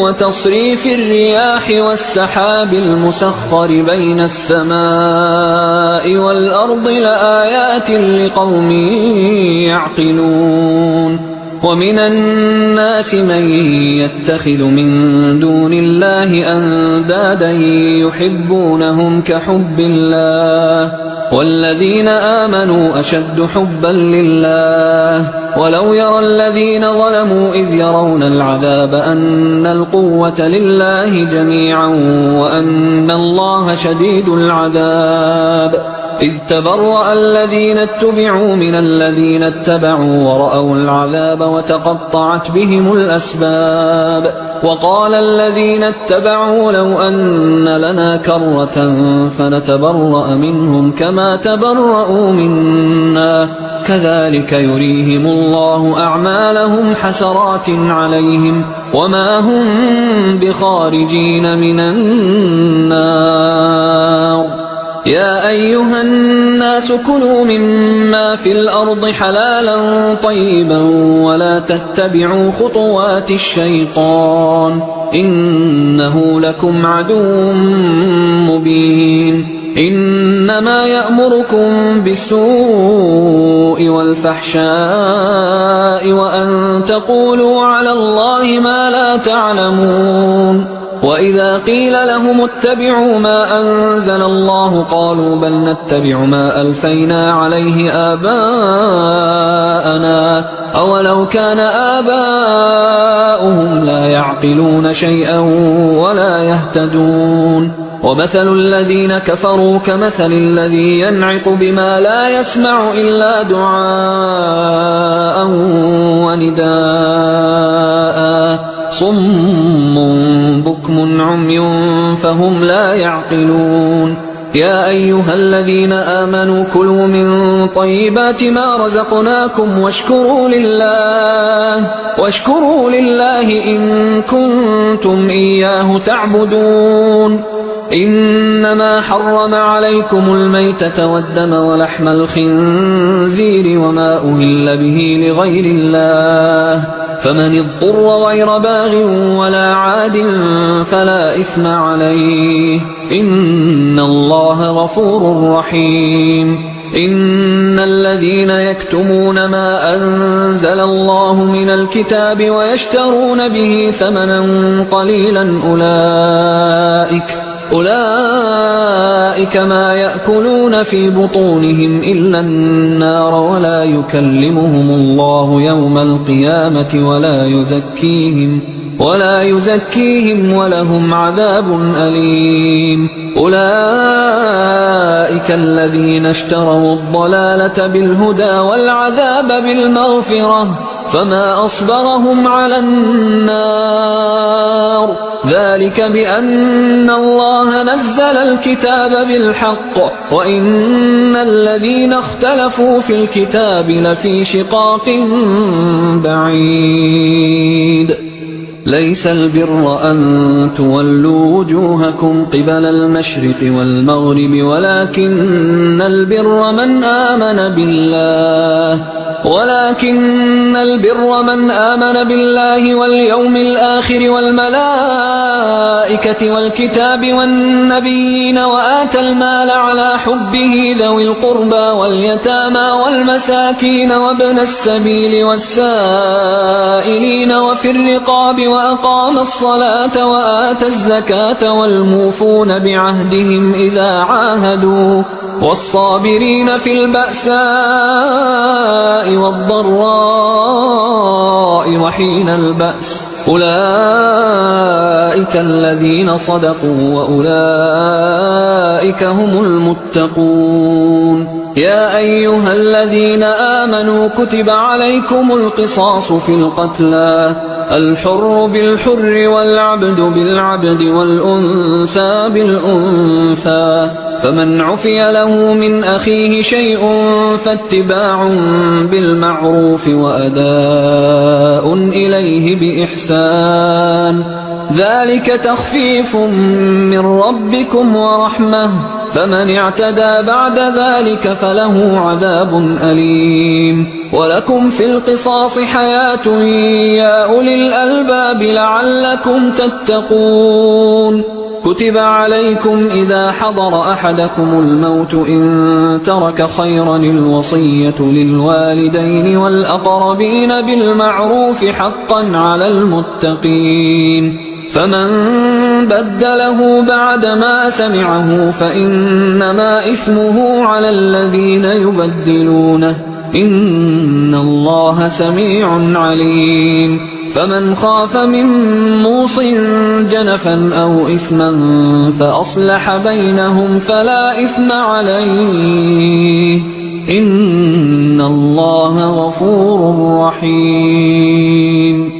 وتصريف الرياح والسحاب المسخر بين السماء والأرض لآيات لقوم يعقلون ومن الناس من يتخذ من دون الله أندادا يحبونهم كحب الله والذين آمنوا أشد حبا لله ولو يرى الذين ظلموا إذ يرون العذاب أن القوة لله جميعا وأن الله شديد العذاب إذ تبرأ الذين اتبعوا من الذين اتبعوا ورأوا العذاب وتقطعت بهم الأسباب وقال الذين اتبعوا لو أن لنا كرة فنتبرأ منهم كما تبرأوا منا كذلك يريهم الله أعمالهم حسرات عليهم وما هم بخارجين من النار يا أيها الناس كلوا مما في الأرض حلالا طيبا ولا تتبعوا خطوات الشيطان إنه لكم عدو مبين إنما يأمركم بالسوء والفحشاء وأن تقولوا على الله ما لا تعلمون وإذا قيل لهم اتبعوا ما أنزل الله قالوا بل نتبع ما ألفينا عليه آباءنا أولو كان آباؤهم لا يعقلون شيئا ولا يهتدون ومثل الذين كفروا كمثل الذي ينعق بما لا يسمع إلا دعاء ونداء صم بكم عمي فهم لا يعقلون يا أيها الذين آمنوا كلوا من طيبات ما رزقناكم واشكروا لله إن كنتم إياه تعبدون إنما حرم عليكم الميتة والدم ولحم الخنزير وما أهل به لغير الله فمن اضطر غير باغ ولا عاد فلا إثم عليه إن الله غفور رحيم إن الذين يكتمون ما أنزل الله من الكتاب ويشترون به ثمنا قليلا أولئك ما يأكلون في بطونهم إلا النار ولا يكلمهم الله يوم القيامة ولا يزكيهم ولهم عذاب أليم أولئك الذين اشتروا الضلالة بالهدى والعذاب بالمغفرة فما أصبرهم على النار ذلك بأن الله نزل الكتاب بالحق وإن الذين اختلفوا في الكتاب لفي شقاق بعيد ليس البر أن تولوا وجوهكم قبل المشرق والمغرب ولكن البر من آمن بالله واليوم الآخر والملائكة والكتاب والنبيين وآتى المال على حبه ذوي القربى واليتامى والمساكين وابن السبيل والسائلين وفي الرقاب وأقام الصلاة وآتى الزكاة والموفون بعهدهم إذا عاهدوا والصابرين في البأساء والضراء وحين البأس أولئك الذين صدقوا وأولئك هم المتقون يا أيها الذين آمنوا كتب عليكم القصاص في القتلى الحر بالحر والعبد بالعبد والأنثى بالأنثى فمن عفي له من أخيه شيء فاتباع بالمعروف وأداء إليه بإحسان ذلك تخفيف من ربكم ورحمة فمن اعتدى بعد ذلك فله عذاب أليم ولكم في القصاص حياة يا أولي الألباب لعلكم تتقون كتب عليكم إذا حضر أحدكم الموت إن ترك خيرا الوصية للوالدين والأقربين بالمعروف حقا على المتقين فمن بدله بعدما سمعه فإنما إثمه على الذين يبدلونه إن الله سميع عليم فمن خاف من موص جنفا أو إثما فأصلح بينهم فلا إثم عليه إن الله غفور رحيم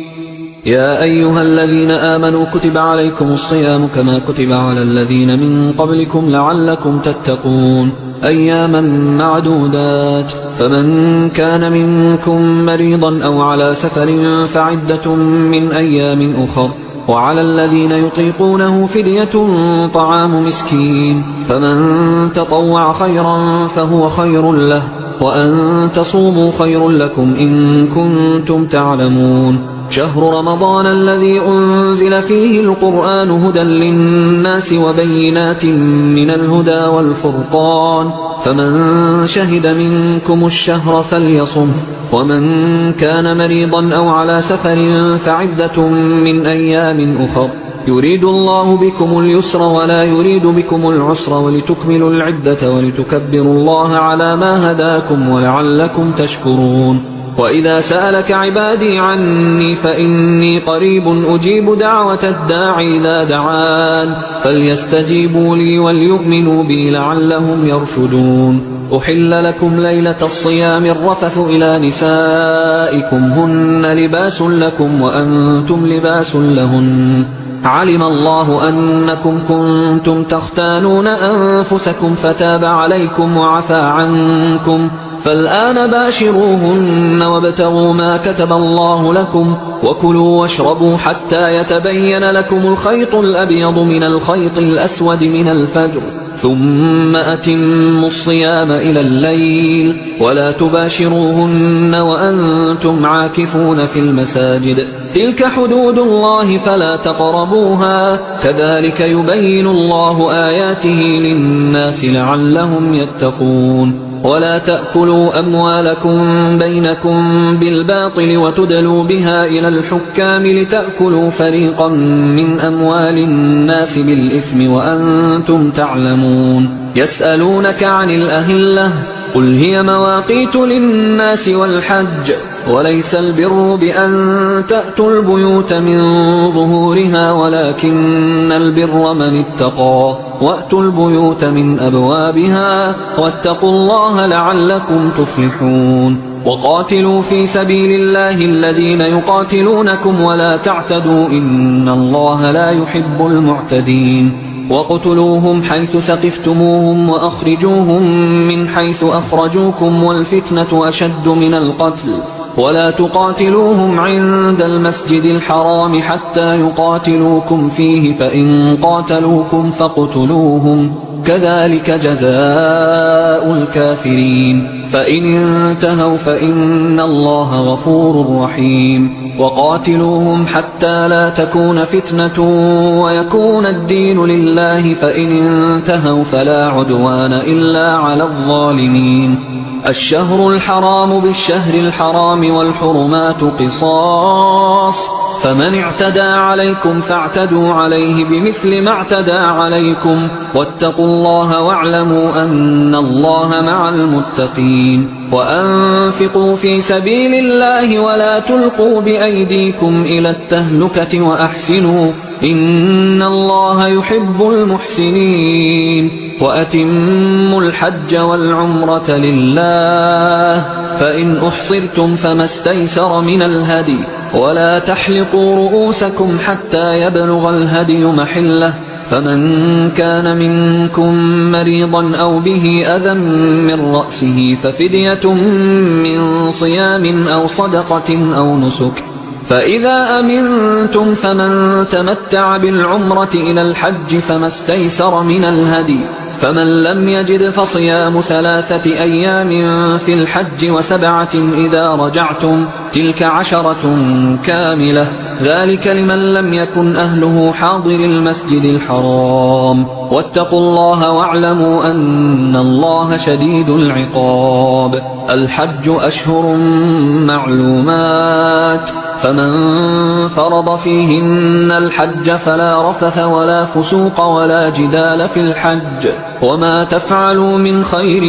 يا أيها الذين آمنوا كتب عليكم الصيام كما كتب على الذين من قبلكم لعلكم تتقون أياما معدودات فمن كان منكم مريضا أو على سفر فعدة من أيام أخر وعلى الذين يطيقونه فدية طعام مسكين فمن تطوع خيرا فهو خير له وأن تصوموا خير لكم إن كنتم تعلمون شهر رمضان الذي أنزل فيه القرآن هدى للناس وبينات من الهدى والفرقان فمن شهد منكم الشهر فليصم ومن كان مريضا أو على سفر فعدة من أيام أخر يريد الله بكم اليسر ولا يريد بكم العسر ولتكملوا العدة ولتكبروا الله على ما هداكم ولعلكم تشكرون وإذا سألك عبادي عني فإني قريب أجيب دعوة الداع إذا دعان فليستجيبوا لي وليؤمنوا بي لعلهم يرشدون أحل لكم ليلة الصيام الرفث إلى نسائكم هن لباس لكم وأنتم لباس لهن علم الله أنكم كنتم تختانون أنفسكم فتاب عليكم وعفى عنكم فالآن باشروهن وابتغوا ما كتب الله لكم وكلوا واشربوا حتى يتبين لكم الخيط الأبيض من الخيط الأسود من الفجر ثم أتموا الصيام إلى الليل ولا تباشروهن وأنتم عاكفون في المساجد تلك حدود الله فلا تقربوها كذلك يبين الله آياته للناس لعلهم يتقون ولا تأكلوا أموالكم بينكم بالباطل وتدلوا بها إلى الحكام لتأكلوا فريقا من أموال الناس بالإثم وأنتم تعلمون يسألونك عن الأهلة قل هي مواقيت للناس والحج وليس البر بأن تأتوا البيوت من ظهورها ولكن البر من اتقى وأتوا البيوت من أبوابها واتقوا الله لعلكم تفلحون وقاتلوا في سبيل الله الذين يقاتلونكم ولا تعتدوا إن الله لا يحب المعتدين وقتلوهم حيث ثقفتموهم وأخرجوهم من حيث أخرجوكم والفتنة أشد من القتل ولا تقاتلوهم عند المسجد الحرام حتى يقاتلوكم فيه فإن قاتلوكم فاقتلوهم كذلك جزاء الكافرين فإن انتهوا فإن الله غفور رحيم وقاتلوهم حتى لا تكون فتنة ويكون الدين لله فإن انتهوا فلا عدوان إلا على الظالمين الشهر الحرام بالشهر الحرام والحرمات قصاص فمن اعتدى عليكم فاعتدوا عليه بمثل ما اعتدى عليكم واتقوا الله واعلموا أن الله مع المتقين وأنفقوا في سبيل الله ولا تلقوا بأيديكم إلى التهلكة وأحسنوا إن الله يحب المحسنين وأتموا الحج والعمرة لله فإن أحصرتم فما استيسر من الهدي ولا تحلقوا رؤوسكم حتى يبلغ الهدي محله فمن كان منكم مريضا أو به أذى من رأسه ففدية من صيام أو صدقة أو نسك فإذا أمنتم فمن تمتع بالعمرة إلى الحج فما استيسر من الهدي، فمن لم يجد فصيام 3 أيام في الحج و7 إذا رجعتم، تلك 10 كاملة، ذلك لمن لم يكن أهله حاضر المسجد الحرام. واتقوا الله واعلموا أن الله شديد العقاب. الحج أشهر معلومات، فمن فرض فيهن الحج فلا رفث ولا فسوق ولا جدال في الحج، وما تفعلوا من خير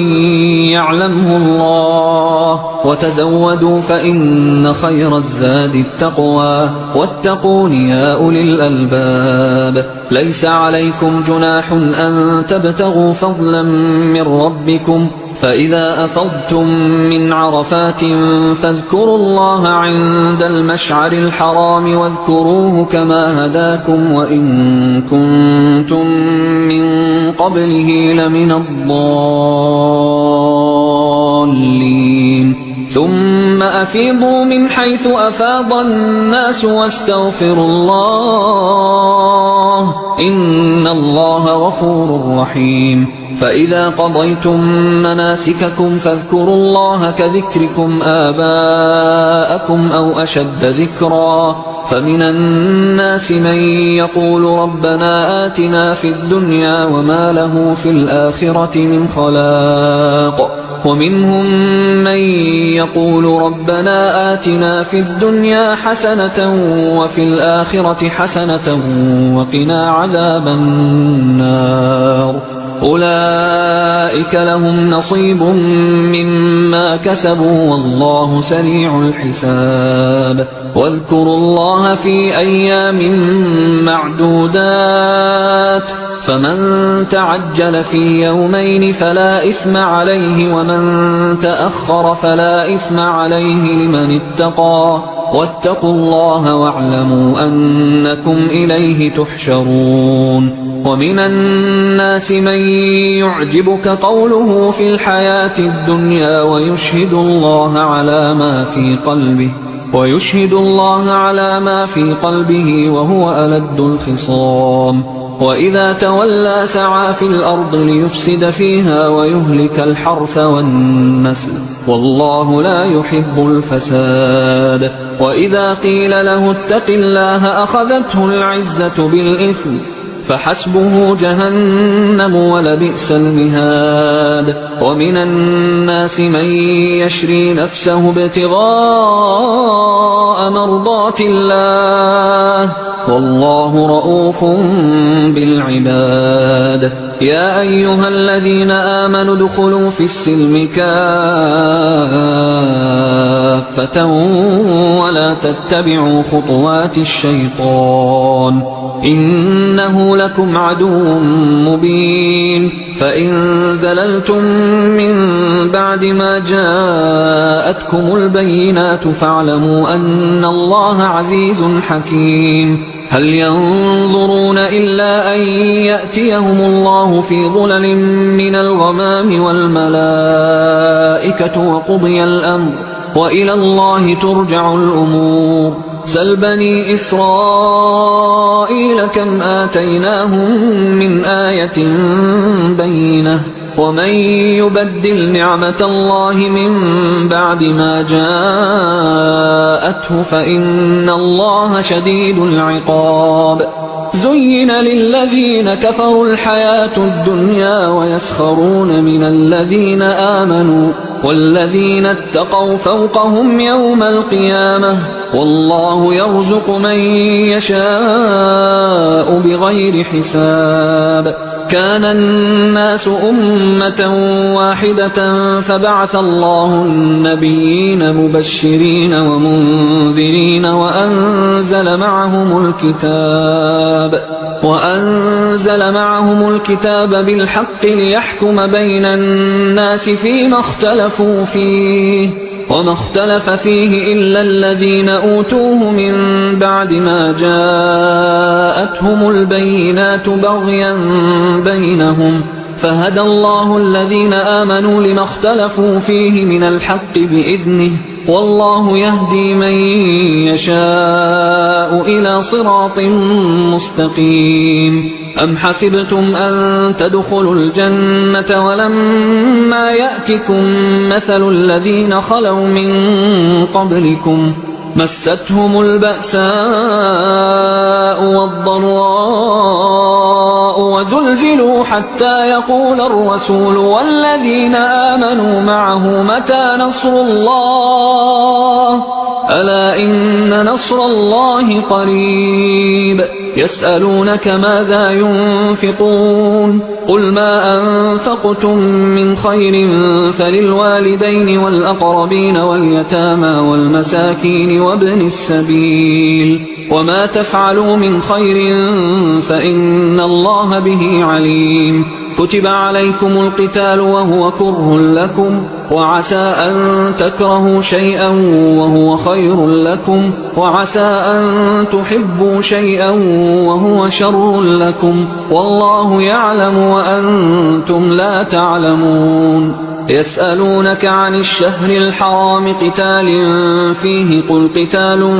يعلمه الله، وتزودوا فإن خير الزاد التقوى، واتقون يا أولي الألباب. ليس عليكم جناح أن تبتغوا فضلا من ربكم، فإذا أفضتم من عرفات فاذكروا الله عند المشعر الحرام واذكروه كما هداكم وإن كنتم من قبله لمن الضالين. ثم أفيضوا من حيث أفاض الناس واستغفروا الله، إن الله غفور رحيم. فإذا قضيتم مناسككم فاذكروا الله كذكركم آباءكم أو أشد ذكرا. فمن الناس من يقول ربنا آتنا في الدنيا وما له في الآخرة من خلاق، ومنهم من يقول ربنا آتنا في الدنيا حسنة وفي الآخرة حسنة وقنا عذاب النار. أولئك لهم نصيب مما كسبوا والله سريع الحساب. واذكروا الله في أيام معدودات، فمن تعجل في يومين فلا إثم عليه، ومن تأخر فلا إثم عليه لمن اتقى. واتقوا الله واعلموا أنكم إليه تحشرون. ومن الناس من يعجبك قوله في الحياة الدنيا ويشهد الله على ما في قلبه وهو ألد الخصام. وإذا تولى سعى في الأرض ليفسد فيها ويهلك الحرث والنسل، والله لا يحب الفساد. وإذا قيل له اتق الله أخذته العزة بالإثم، فحسبه جهنم ولبئس المهاد. ومن الناس من يشري نفسه ابتغاء مرضات الله، والله رؤوف بالعباد. يا أيها الذين آمنوا ادخلوا في السلم كافة ولا تتبعوا خطوات الشيطان، إنه لكم عدو مبين. فإن زللتم من بعد ما جاءتكم البينات فاعلموا أن الله عزيز حكيم. هل ينظرون إلا أن يأتيهم الله في ظلل من الغمام والملائكة وقضي الأمر، وإلى الله ترجع الأمور. سل بني إسرائيل كم آتيناهم من آية بينة، ومن يبدل نعمة الله من بعد ما جاءته فإن الله شديد العقاب. زين للذين كفروا الحياة الدنيا ويسخرون من الذين آمنوا، والذين اتقوا فوقهم يوم القيامة، والله يرزق من يشاء بغير حساب. كان الناس أمة واحدة فبعث الله النبيين مبشرين ومنذرين وأنزل معهم الكتاب بالحق ليحكم بين الناس فيما اختلفوا فيه، وما اختلف فيه إلا الذين أوتوه من بعد ما جاءتهم البينات بغيا بينهم، فهدى الله الذين آمنوا لما اختلفوا فيه من الحق بإذنه والله يهدي من يشاء إلى صراط مستقيم. أم حسبتم أن تدخلوا الجنة ولما يأتكم مثل الذين خلوا من قبلكم مستهم البأساء والضراء وزلزلوا حتى يقول الرسول والذين آمنوا معه متى نصر الله ألا إن نصر الله قريب. يسألونك ماذا ينفقون قل ما أنفقتم من خير فللوالدين والأقربين واليتامى والمساكين وابن السبيل وما تفعلوا من خير فإن الله به عليم. كتب عليكم القتال وهو كره لكم وعسى أن تكرهوا شيئا وهو خير لكم وعسى أن تحبوا شيئا وهو شر لكم والله يعلم وأنتم لا تعلمون. يسألونك عن الشهر الحرام قتال فيه قل قتال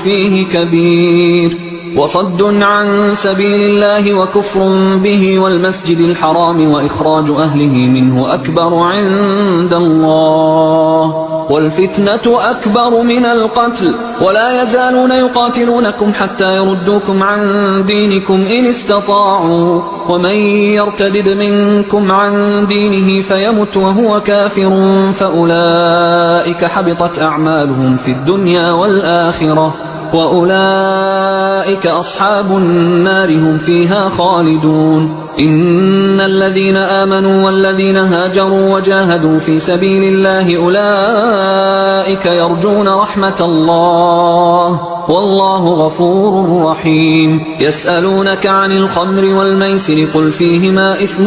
فيه كبير وصد عن سبيل الله وكفر به والمسجد الحرام وإخراج أهله منه أكبر عند الله والفتنة أكبر من القتل ولا يزالون يقاتلونكم حتى يردوكم عن دينكم إن استطاعوا ومن يرتدد منكم عن دينه فيمت وهو كافر فأولئك حبطت أعمالهم في الدنيا والآخرة وأولئك أصحاب النار هم فيها خالدون. إن الذين آمنوا والذين هاجروا وجاهدوا في سبيل الله أولئك يرجون رحمة الله والله غفور رحيم. يسألونك عن الخمر والميسر قل فيهما إثم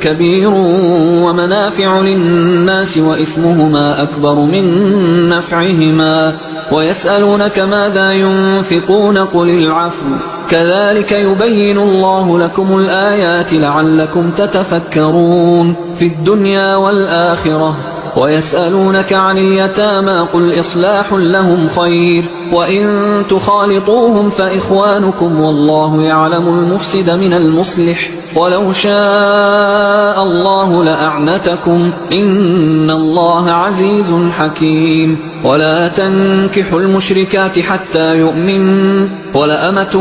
كبير ومنافع للناس وإثمهما أكبر من نفعهما ويسألونك ماذا ينفقون قل العفو كذلك يبين الله لكم الآيات لعلكم تتفكرون في الدنيا والآخرة. ويسألونك عن اليتامى قل إصلاح لهم خير وإن تخالطوهم فإخوانكم والله يعلم المفسد من المصلح ولو شاء الله لأعنتكم إن الله عزيز حكيم. ولا تنكحوا المشركات حتى يؤمن ولأمة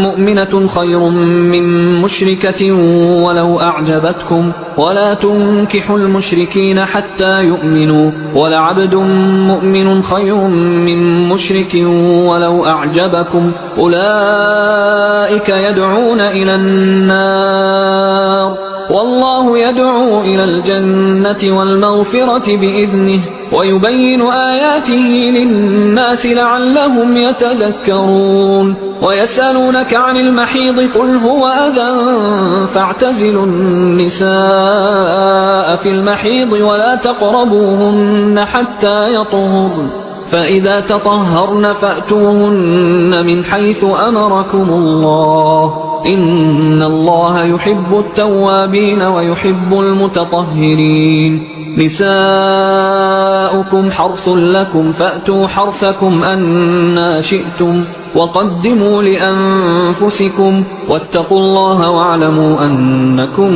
مؤمنة خير من مشركة ولو أعجبتكم ولا تنكحوا المشركين حتى يؤمنوا ولعبد مؤمن خير من مشرك ولو أعجبكم أولئك يدعون إلى النار والله يدعو إلى الجنة والمغفرة بإذنه ويبين آياته للناس لعلهم يتذكرون. ويسألونك عن المحيض قل هو أذى فاعتزلوا النساء في المحيض ولا تقربوهن حتى يطهرن فإذا تطهرن فأتوهن من حيث أمركم الله إن الله يحب التوابين ويحب المتطهرين. نساؤكم حرث لكم فأتوا حرثكم أنى شئتم وقدموا لأنفسكم واتقوا الله واعلموا أنكم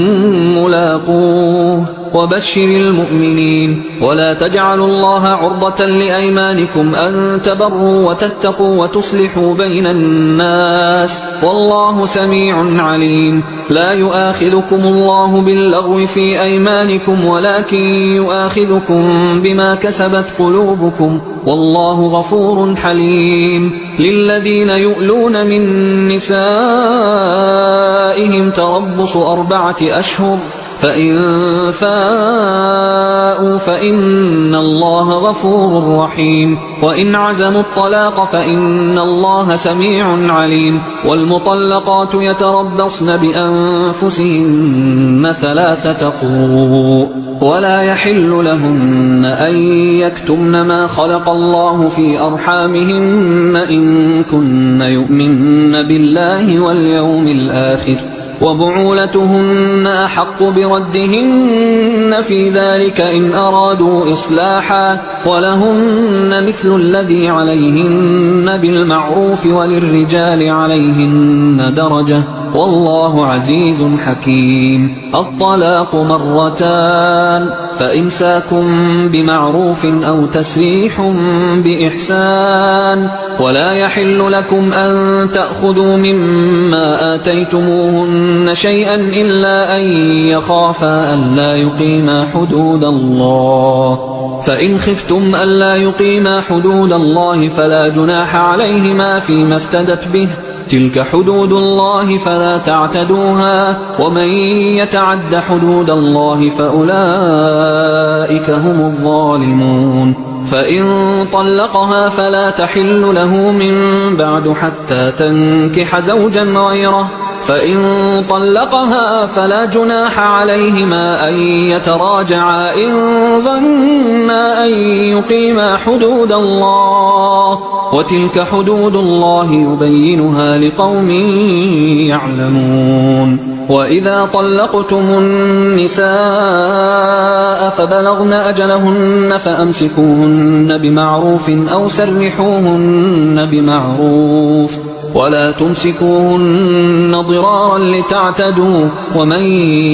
ملاقوه وبشر المؤمنين. ولا تجعلوا الله عرضة لأيمانكم أن تبروا وتتقوا وتصلحوا بين الناس والله سميع عليم. لا يؤاخذكم الله باللغو في أيمانكم ولكن يؤاخذكم بما كسبت قلوبكم والله غفور حليم. للذين يؤلون من نسائهم تربص 4 أشهر فإن فاءوا فإن الله غفور رحيم. وإن عزموا الطلاق فإن الله سميع عليم. والمطلقات يتربصن بأنفسهن 3 قروء ولا يحل لهن أن يكتمن ما خلق الله في أرحامهن إن كن يؤمن بالله واليوم الآخر وبعولتهن أحق بردهن في ذلك إن أرادوا إصلاحا ولهن مثل الذي عليهن بالمعروف وللرجال عليهن درجة والله عزيز حكيم. الطلاق مرتان فإمساك بمعروف أو تسريح بإحسان ولا يحل لكم أن تأخذوا مما آتيتموهن شيئا إلا أن يخافا ألا يقيما حدود الله فإن خفتم ألا يقيما حدود الله فلا جناح عليهما فيما افتدت به تلك حدود الله فلا تعتدوها ومن يتعد حدود الله فأولئك هم الظالمون. فإن طلقها فلا تحل له من بعد حتى تنكح زوجا غيره فإن طلقها فلا جناح عليهما أن يتراجعا إن ظنا أن يقيما حدود الله وتلك حدود الله يبينها لقوم يعلمون. وإذا طلقتم النساء فبلغن أجلهن فأمسكوهن بمعروف أو سرحوهن بمعروف ولا تمسكوهن ضرارا لتعتدوا ومن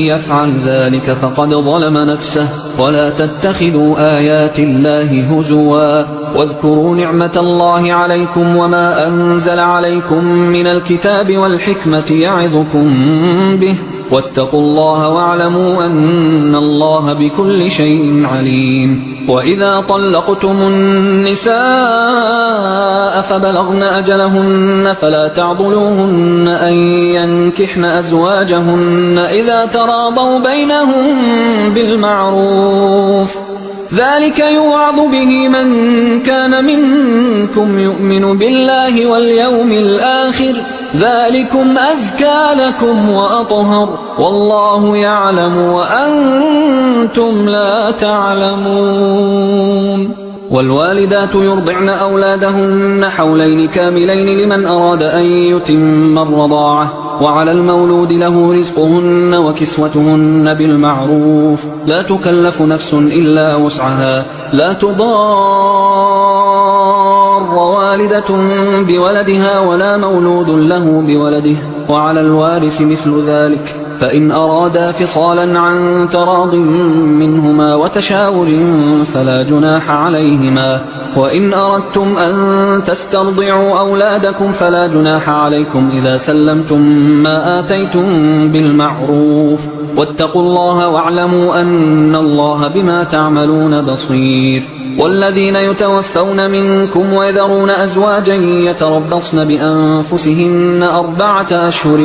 يفعل ذلك فقد ظلم نفسه. ولا تتخذوا آيات الله هزوا واذكروا نعمة الله عليكم وما أنزل عليكم من الكتاب والحكمة يعظكم به واتقوا الله واعلموا أن الله بكل شيء عليم. وإذا طلقتم النساء فبلغن أجلهن فلا تعضلوهن أن ينكحن أزواجهن إذا تراضوا بينهم بالمعروف ذلك يوعظ به من كان منكم يؤمن بالله واليوم الآخر ذلكم أزكى لكم وأطهر والله يعلم وأنتم لا تعلمون. والوالدات يرضعن أولادهن حولين كاملين لمن أراد أن يتم الرضاعة وعلى المولود له رزقهن وكسوتهن بالمعروف لا تكلف نفس إلا وسعها لا تضار والدة بولدها ولا مولود له بولده وعلى الوارث مثل ذلك فإن أرادا فصالا عن تراض منهما وتشاور فلا جناح عليهما. وإن أردتم أن تسترضعوا أولادكم فلا جناح عليكم إذا سلمتم ما آتيتم بالمعروف واتقوا الله واعلموا أن الله بما تعملون بصير. والذين يتوفون منكم ويذرون أزواجا يتربصن بأنفسهن 4 أشهر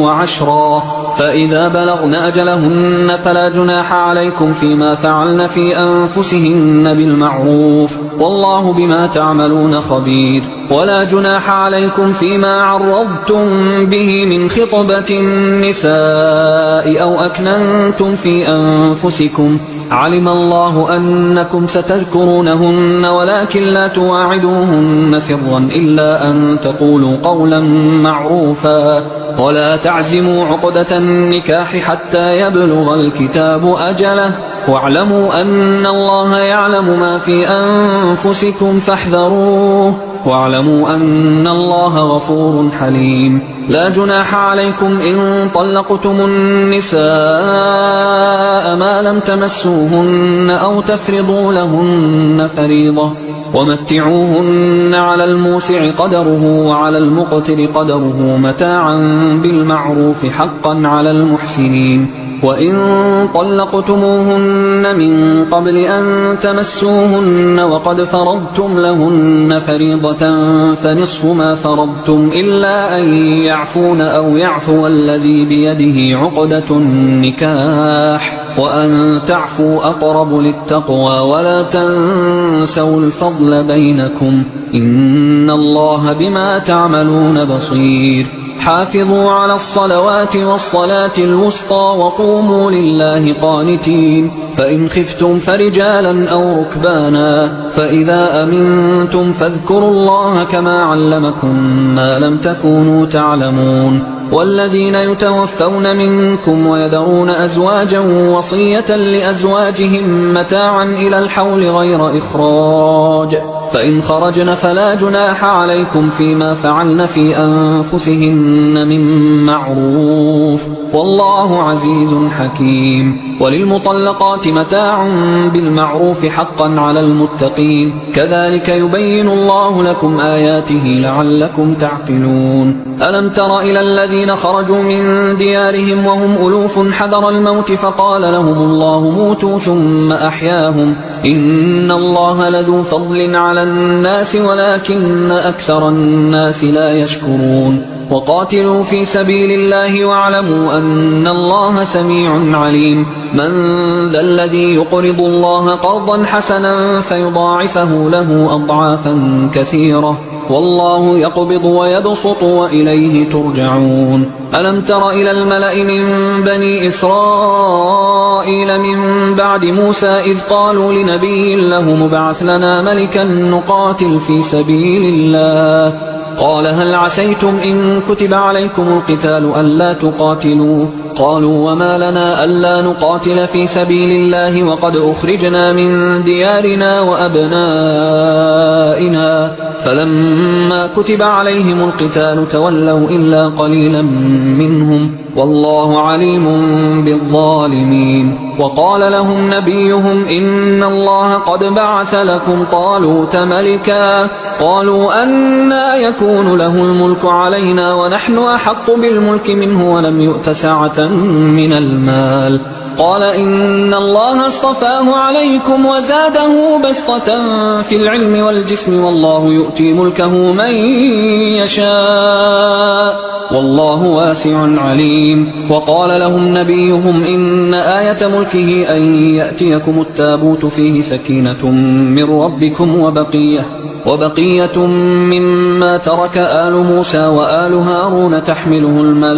وعشرا فإذا بلغن أجلهن فلا جناح عليكم فيما فعلن في أنفسهن بالمعروف والله بما تعملون خبير. ولا جناح عليكم فيما عرضتم به من خطبة النساء أو أكننتم في أنفسكم علم الله أنكم ستذكرونهن ولكن لا تواعدوهن سرا إلا أن تقولوا قولا معروفا ولا تعزموا عقدة النكاح حتى يبلغ الكتاب أجله واعلموا أن الله يعلم ما في أنفسكم فاحذروه واعلموا أن الله غفور حليم. لا جناح عليكم إن طلقتم النساء ما لم تمسوهن أو تفرضوا لهن فريضة ومتعوهن على الموسع قدره وعلى المقتر قدره متاعا بالمعروف حقا على المحسنين. وإن طلقتموهن من قبل أن تمسوهن وقد فرضتم لهن فريضة فنصف ما فرضتم إلا أن يعفون أو يعفو الذي بيده عقدة النكاح وأن تعفوا أقرب للتقوى ولا تنسوا الفضل بينكم إن الله بما تعملون بصير. حافظوا على الصلوات والصلاة الوسطى وقوموا لله قانتين فإن خفتم فرجالا أو ركبانا فإذا أمنتم فاذكروا الله كما علمكم ما لم تكونوا تعلمون والذين يتوفون منكم ويذرون أزواجا وصية لأزواجهم متاعا إلى الحول غير إخراج فإن خرجن فلا جناح عليكم فيما فعلن في أنفسهن من معروف والله عزيز حكيم وللمطلقات متاع بالمعروف حقا على المتقين كذلك يبين الله لكم آياته لعلكم تعقلون ألم تر إلى الذين خرجوا من ديارهم وهم ألوف حذر الموت فقال لهم الله موتوا ثم أحياهم إن الله لذو فضل على الناس ولكن أكثر الناس لا يشكرون وقاتلوا في سبيل الله واعلموا أن الله سميع عليم من ذا الذي يقرض الله قرضا حسنا فيضاعفه له أضعافا كثيرة والله يقبض ويبسط وإليه ترجعون ألم تر إلى الملأ من بني إسرائيل من بعد موسى إذ قالوا لنبي له مبعث لنا ملكا نقاتل في سبيل الله قال هل عسيتم إن كتب عليكم القتال ألا تقاتلوا قالوا وما لنا ألا نقاتل في سبيل الله وقد أخرجنا من ديارنا وأبنائنا فلما كتب عليهم القتال تولوا إلا قليلا منهم والله عليم بالظالمين وقال لهم نبيهم إن الله قد بعث لكم طالوت ملكا قالوا أنى يكون له الملك علينا ونحن أحق بالملك منه ولم يؤت سعة من المال قال إن الله اصطفاه عليكم وزاده بسطة في العلم والجسم والله يؤتي ملكه من يشاء والله واسع عليم وقال لهم نبيهم إن آية ملكه أن يأتيكم التابوت فيه سكينة من ربكم وبقية مما ترك آل موسى وآل هارون تحمله الملائكة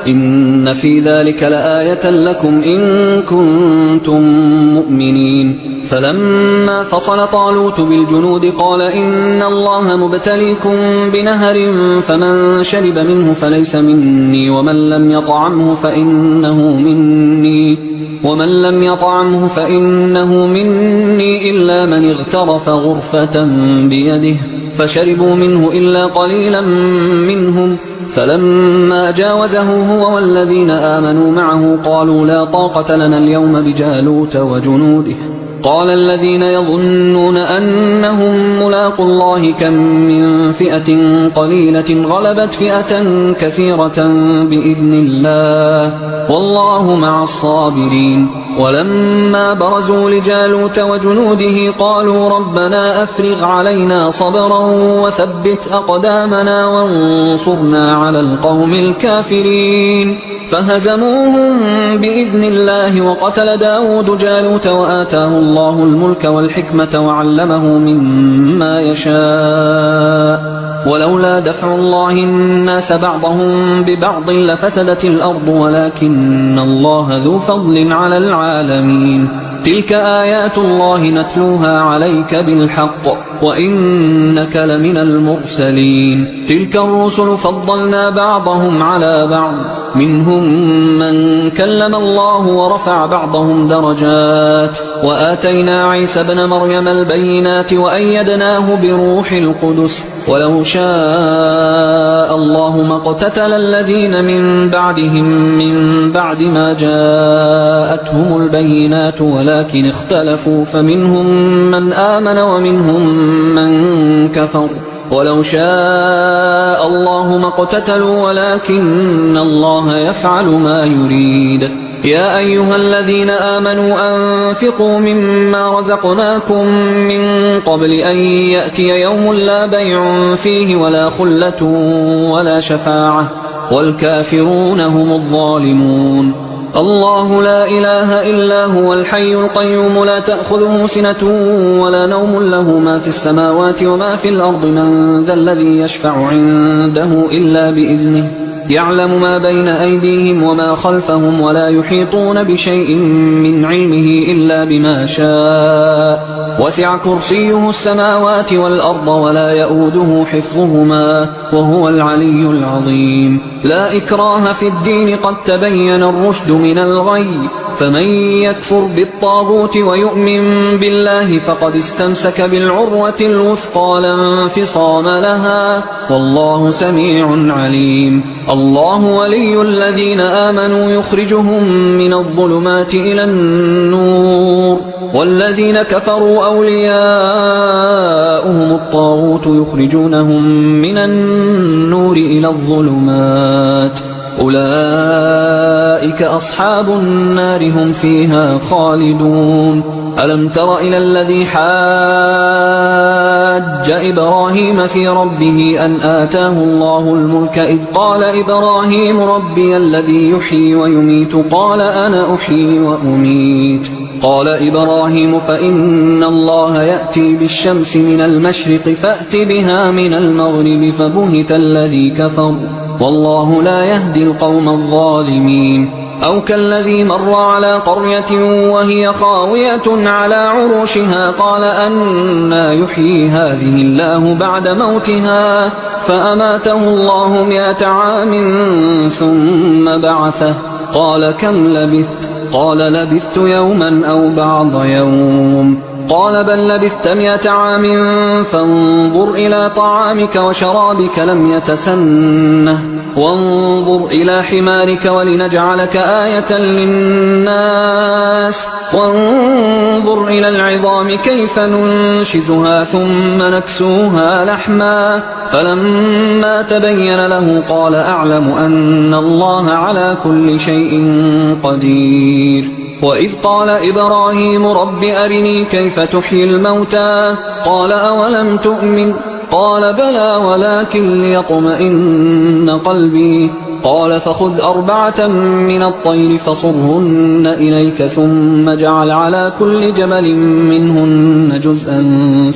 إن في ذلك لآية لكم إن كنتم مؤمنين فلما فصل طالوت بالجنود قال إن الله مبتليكم بنهر فمن شرب منه فليس مني ومن لم يطعمه فإنه مني إلا من اغترف غرفة بيده فشربوا منه إلا قليلا منهم فلما جاوزه هو والذين آمنوا معه قالوا لا طاقة لنا اليوم بجالوت وجنوده قال الذين يظنون أنهم ملاقوا الله كم من فئة قليلة غلبت فئة كثيرة بإذن الله والله مع الصابرين ولما برزوا لجالوت وجنوده قالوا ربنا أفرغ علينا صبرا وثبت أقدامنا وانصرنا على القوم الكافرين فهزموهم بإذن الله وقتل داود جالوت وآتاه الله الملك والحكمة وعلمه مما يشاء ولولا دفع الله الناس بعضهم ببعض لفسدت الأرض ولكن الله ذو فضل على العالمين تلك آيات الله نتلوها عليك بالحق وإنك لمن المرسلين تلك الرسل فضلنا بعضهم على بعض منهم من كلم الله ورفع بعضهم درجات وآتينا عيسى ابن مريم البينات وأيدناه بروح القدس ولو شاء الله ما اقتتل الذين من بعدهم من بعد ما جاءتهم البينات ولكن اختلفوا فمنهم من آمن ومنهم من كفر ولو شاء الله ما اقتتلوا ولكن الله يفعل ما يريد يا أيها الذين آمنوا أنفقوا مما رزقناكم من قبل أن يأتي يوم لا بيع فيه ولا خلة ولا شفاعة والكافرون هم الظالمون الله لا إله إلا هو الحي القيوم لا تأخذه سنة ولا نوم له ما في السماوات وما في الأرض من ذا الذي يشفع عنده إلا بإذنه يعلم ما بين أيديهم وما خلفهم ولا يحيطون بشيء من علمه إلا بما شاء وسع كرسيه السماوات والأرض ولا يؤوده حفظهما وهو العلي العظيم لا إكراه في الدين قد تبين الرشد من الغي فمن يكفر بالطاغوت ويؤمن بالله فقد استمسك بالعروة الوثقى لا انفصام لها والله سميع عليم الله ولي الذين آمنوا يخرجهم من الظلمات إلى النور والذين كفروا أولياؤهم الطاغوت يخرجونهم من النور إلى الظلمات أولئك أصحاب النار هم فيها خالدون ألم تر إلى الذي حاج إبراهيم في ربه أن آتاه الله الملك إذ قال إبراهيم ربي الذي يحيي ويميت قال أنا أحيي وأميت قال إبراهيم فإن الله يأتي بالشمس من المشرق فأت بها من المغرب فبهت الذي كفر والله لا يهدي القوم الظالمين أو كالذي مر على قرية وهي خاوية على عروشها قال أنى يحيي هذه الله بعد موتها فأماته الله 100 عام ثم بعثه قال كم لبثت قال لبثت يوما أو بعض يوم قال بل لبثت 100 عام فانظر إلى طعامك وشرابك لم يتسنه وانظر إلى حمارك ولنجعلك آية للناس وانظر إلى العظام كيف ننشزها ثم نكسوها لحما فلما تبين له قال أعلم أن الله على كل شيء قدير وإذ قال إبراهيم رب أرني كيف تحيي الموتى قال أولم تؤمن قال بلى ولكن ليطمئن قلبي قال فخذ 4 من الطير فصرهن إليك ثم اجعل على كل جبل منهن جزءا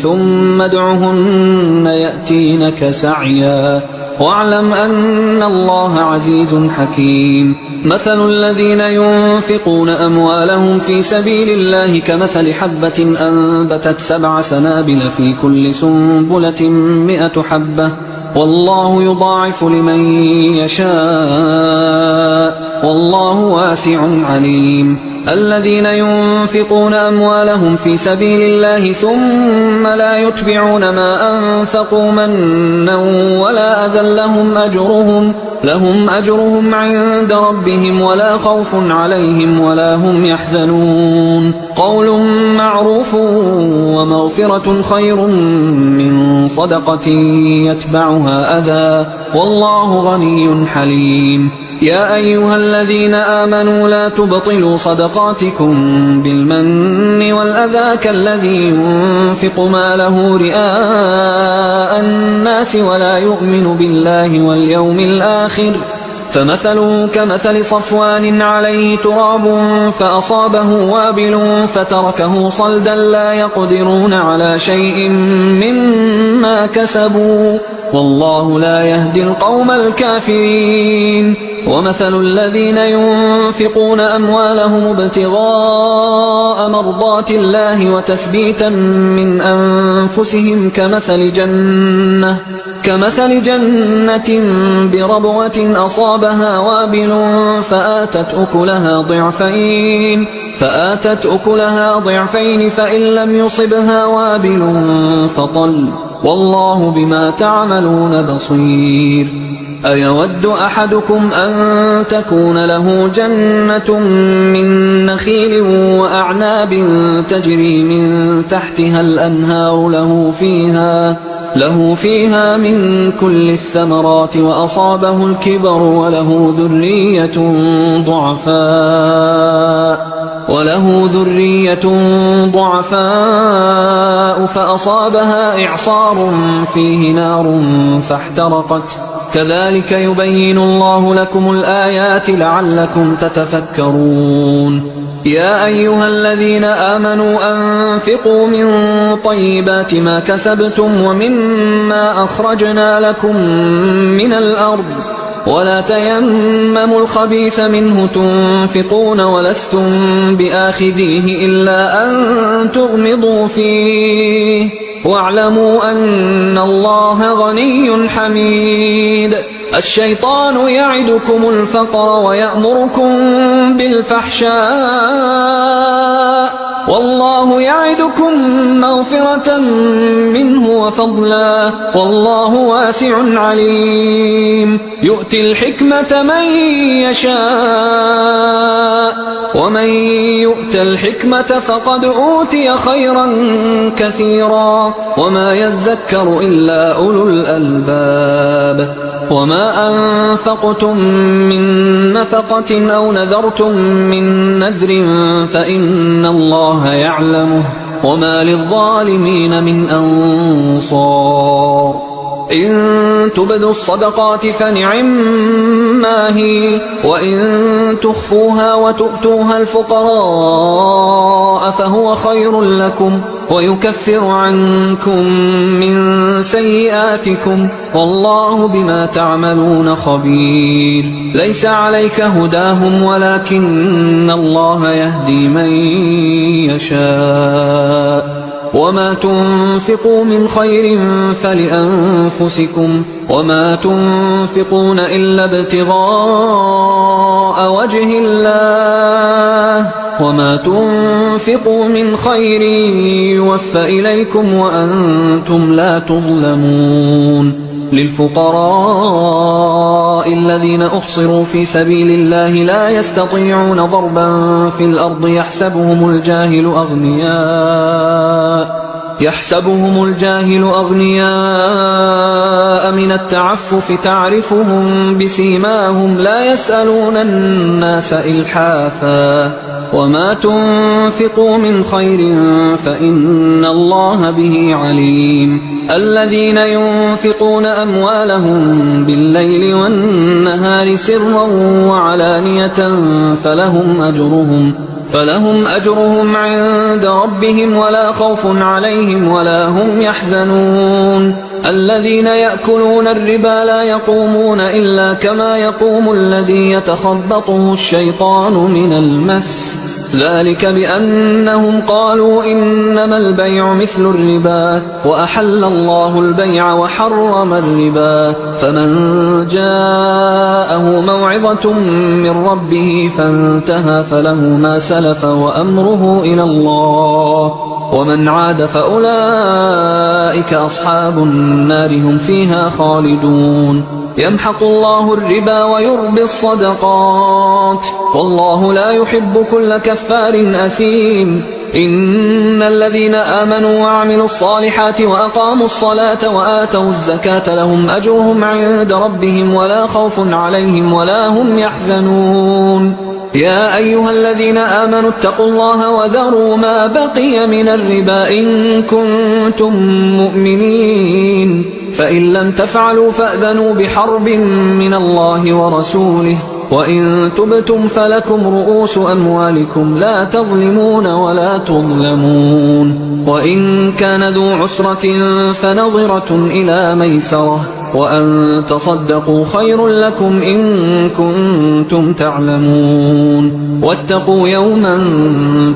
ثم ادعهن يأتينك سعيا واعلم أن الله عزيز حكيم مثل الذين ينفقون أموالهم في سبيل الله كمثل حبة أنبتت 7 سنابل في كل سنبلة 100 حبة والله يضاعف لمن يشاء والله واسع عليم الذين ينفقون أموالهم في سبيل الله ثم لا يتبعون ما أنفقوا منا ولا أذى لهم أجرهم عند ربهم ولا خوف عليهم ولا هم يحزنون قول معروف ومغفرة خير من صدقة يتبعها أذى والله غني حليم يا أيها الذين آمنوا لا تبطلوا صدقاتكم بالمن والأذى كالذي ينفق ماله رئاء الناس ولا يؤمن بالله واليوم الآخر فمثله كمثل صفوان عليه تراب فأصابه وابل فتركه صلدا لا يقدرون على شيء مما كسبوا والله لا يهدي القوم الكافرين ومثل الذين ينفقون أموالهم ابتغاء مرضات الله وتثبيتا من أنفسهم كمثل جنة بربوة أصابها وابل فآتت أكلها ضعفين فإن لم يصبها وابل فطل والله بما تعملون بصير أيود أحدكم أن تكون له جنة من نخيل وأعناب تجري من تحتها الأنهار له فيها من كل الثمرات وأصابه الكبر وله ذرية ضعفاء فأصابها إعصار فيه نار كذلك يبين الله لكم الآيات لعلكم تتفكرون يا أيها الذين آمنوا أنفقوا من طيبات ما كسبتم ومما أخرجنا لكم من الأرض ولا تيمموا الخبيث منه تنفقون ولستم بآخذيه إلا أن تغمضوا فيه واعلموا أن الله غني حميد الشيطان يعدكم الفقر ويأمركم بالفحشاء والله يعدكم مغفرة منه وفضلا والله واسع عليم يؤتي الحكمة من يشاء ومن يؤت الحكمة فقد أوتي خيرا كثيرا وما يذكر إلا أولو الألباب وما أنفقتم من نفقة أو نذرتم من نذر فإن الله يعلمه وما للظالمين من أنصار إن تبدوا الصدقات فنعما هي وإن تخفوها وتؤتوها الفقراء فهو خير لكم ويكفر عنكم من سيئاتكم والله بما تعملون خبير ليس عليك هداهم ولكن الله يهدي من يشاء وما تنفقوا من خير فلأنفسكم وما تنفقون إلا ابتغاء وجه الله وما تنفقوا من خير يوفى إليكم وأنتم لا تظلمون للفقراء الذين أحصروا في سبيل الله لا يستطيعون ضربا في الأرض يحسبهم الجاهل أغنياء من التعفف تعرفهم بسيماهم لا يسألون الناس إلحافا وما تنفقوا من خير فإن الله به عليم الذين ينفقون أموالهم بالليل والنهار سرا وعلانية فلهم أجرهم عند ربهم ولا خوف عليهم ولا هم يحزنون الذين يأكلون الربا لا يقومون إلا كما يقوم الذي يتخبطه الشيطان من المس ذلك بأنهم قالوا إنما البيع مثل الربا وأحل الله البيع وحرم الربا فمن جاءه موعظة من ربه فانتهى فله ما سلف وأمره إلى الله ومن عاد فأولئك أصحاب النار هم فيها خالدون يمحق الله الربا ويربي الصدقات والله لا يحب كل كفار أثيم إن الذين آمنوا وعملوا الصالحات وأقاموا الصلاة وآتوا الزكاة لهم أجرهم عند ربهم ولا خوف عليهم ولا هم يحزنون يا أيها الذين آمنوا اتقوا الله وذروا ما بقي من الربا إن كنتم مؤمنين فإن لم تفعلوا فأذنوا بحرب من الله ورسوله وإن تبتم فلكم رؤوس أموالكم لا تظلمون ولا تظلمون وإن كان ذو عسرة فنظرة إلى ميسرة وأن تصدقوا خير لكم إن كنتم تعلمون واتقوا يوما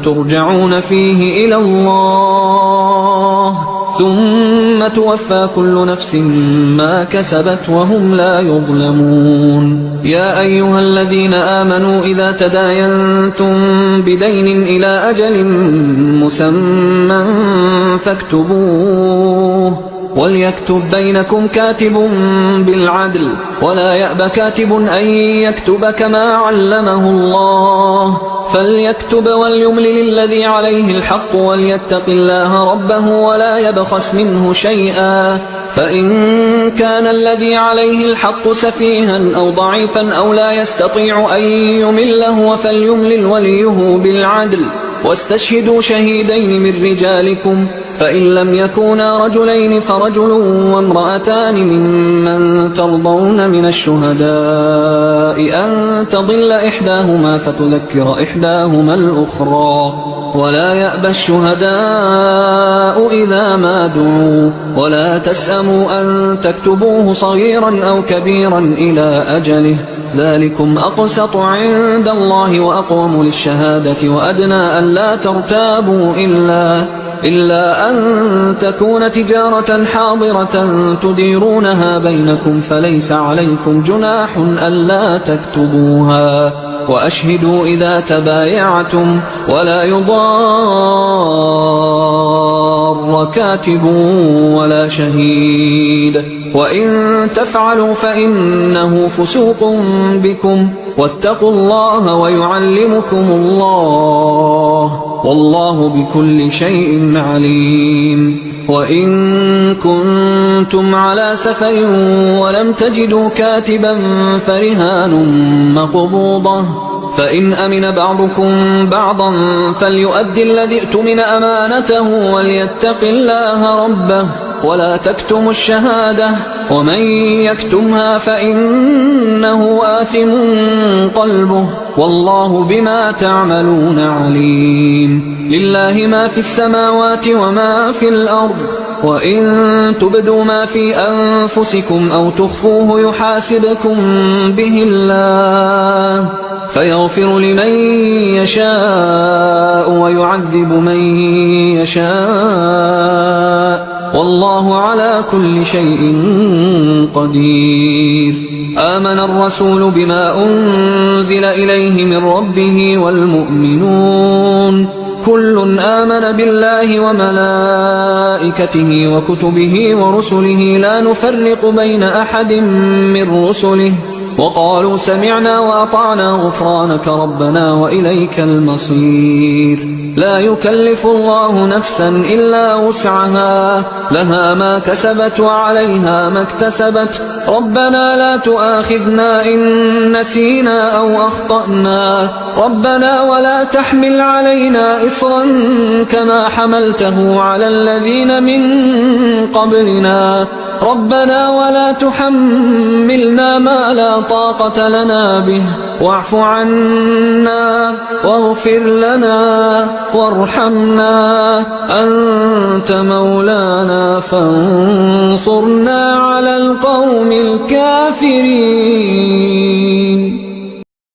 ترجعون فيه إلى الله ثم توفى كل نفس ما كسبت وهم لا يظلمون يا أيها الذين آمنوا إذا تداينتم بدين إلى أجل مسمى فاكتبوه وليكتب بينكم كاتب بالعدل ولا يأب كاتب أن يكتب كما علمه الله فليكتب وليملل الذي عليه الحق وليتق الله ربه ولا يبخس منه شيئا فإن كان الذي عليه الحق سفيها أو ضعيفا أو لا يستطيع أن يمله فليملل وليه بالعدل واستشهدوا شهيدين من رجالكم فإن لم يكونا رجلين فرجل وامرأتان ممن ترضون من الشهداء أن تضل إحداهما فتذكر إحداهما الأخرى ولا يأبى الشهداء إذا ما دعوا ولا تسأموا أن تكتبوه صغيرا أو كبيرا إلى أجله ذلكم أقسط عند الله وأقوم للشهادة وأدنى أن لا ترتابوا إلا أن تكون تجارة حاضرة تديرونها بينكم فليس عليكم جناح ألا تكتبوها وأشهدوا إذا تبايعتم ولا يضار كاتب ولا شهيد وإن تفعلوا فإنه فسوق بكم واتقوا الله ويعلمكم الله والله بكل شيء عليم وإن كنتم على سفر ولم تجدوا كاتبا فرهان مقبوضة فإن أمن بعضكم بعضا فليؤدي الذي اؤتمن أمانته وليتق الله ربه ولا تكتموا الشهادة ومن يكتمها فإنه آثم قلبه والله بما تعملون عليم لله ما في السماوات وما في الأرض وإن تبدوا ما في أنفسكم أو تخفوه يحاسبكم به الله فيغفر لمن يشاء ويعذب من يشاء والله على كل شيء قدير آمن الرسول بما أنزل إليه من ربه والمؤمنون كل آمن بالله وملائكته وكتبه ورسله لا نفرق بين أحد من رسله وقالوا سمعنا وأطعنا غفرانك ربنا وإليك المصير لا يكلف الله نفسا إلا وسعها لها ما كسبت وعليها ما اكتسبت ربنا لا تؤاخذنا إن نسينا أو أخطأنا ربنا ولا تحمل علينا إصرا كما حملته على الذين من قبلنا ربنا ولا تحملنا ما لا طاقة لنا به واعف عنا واغفر لنا وارحمنا أنت مولانا فانصرنا على القوم الكافرين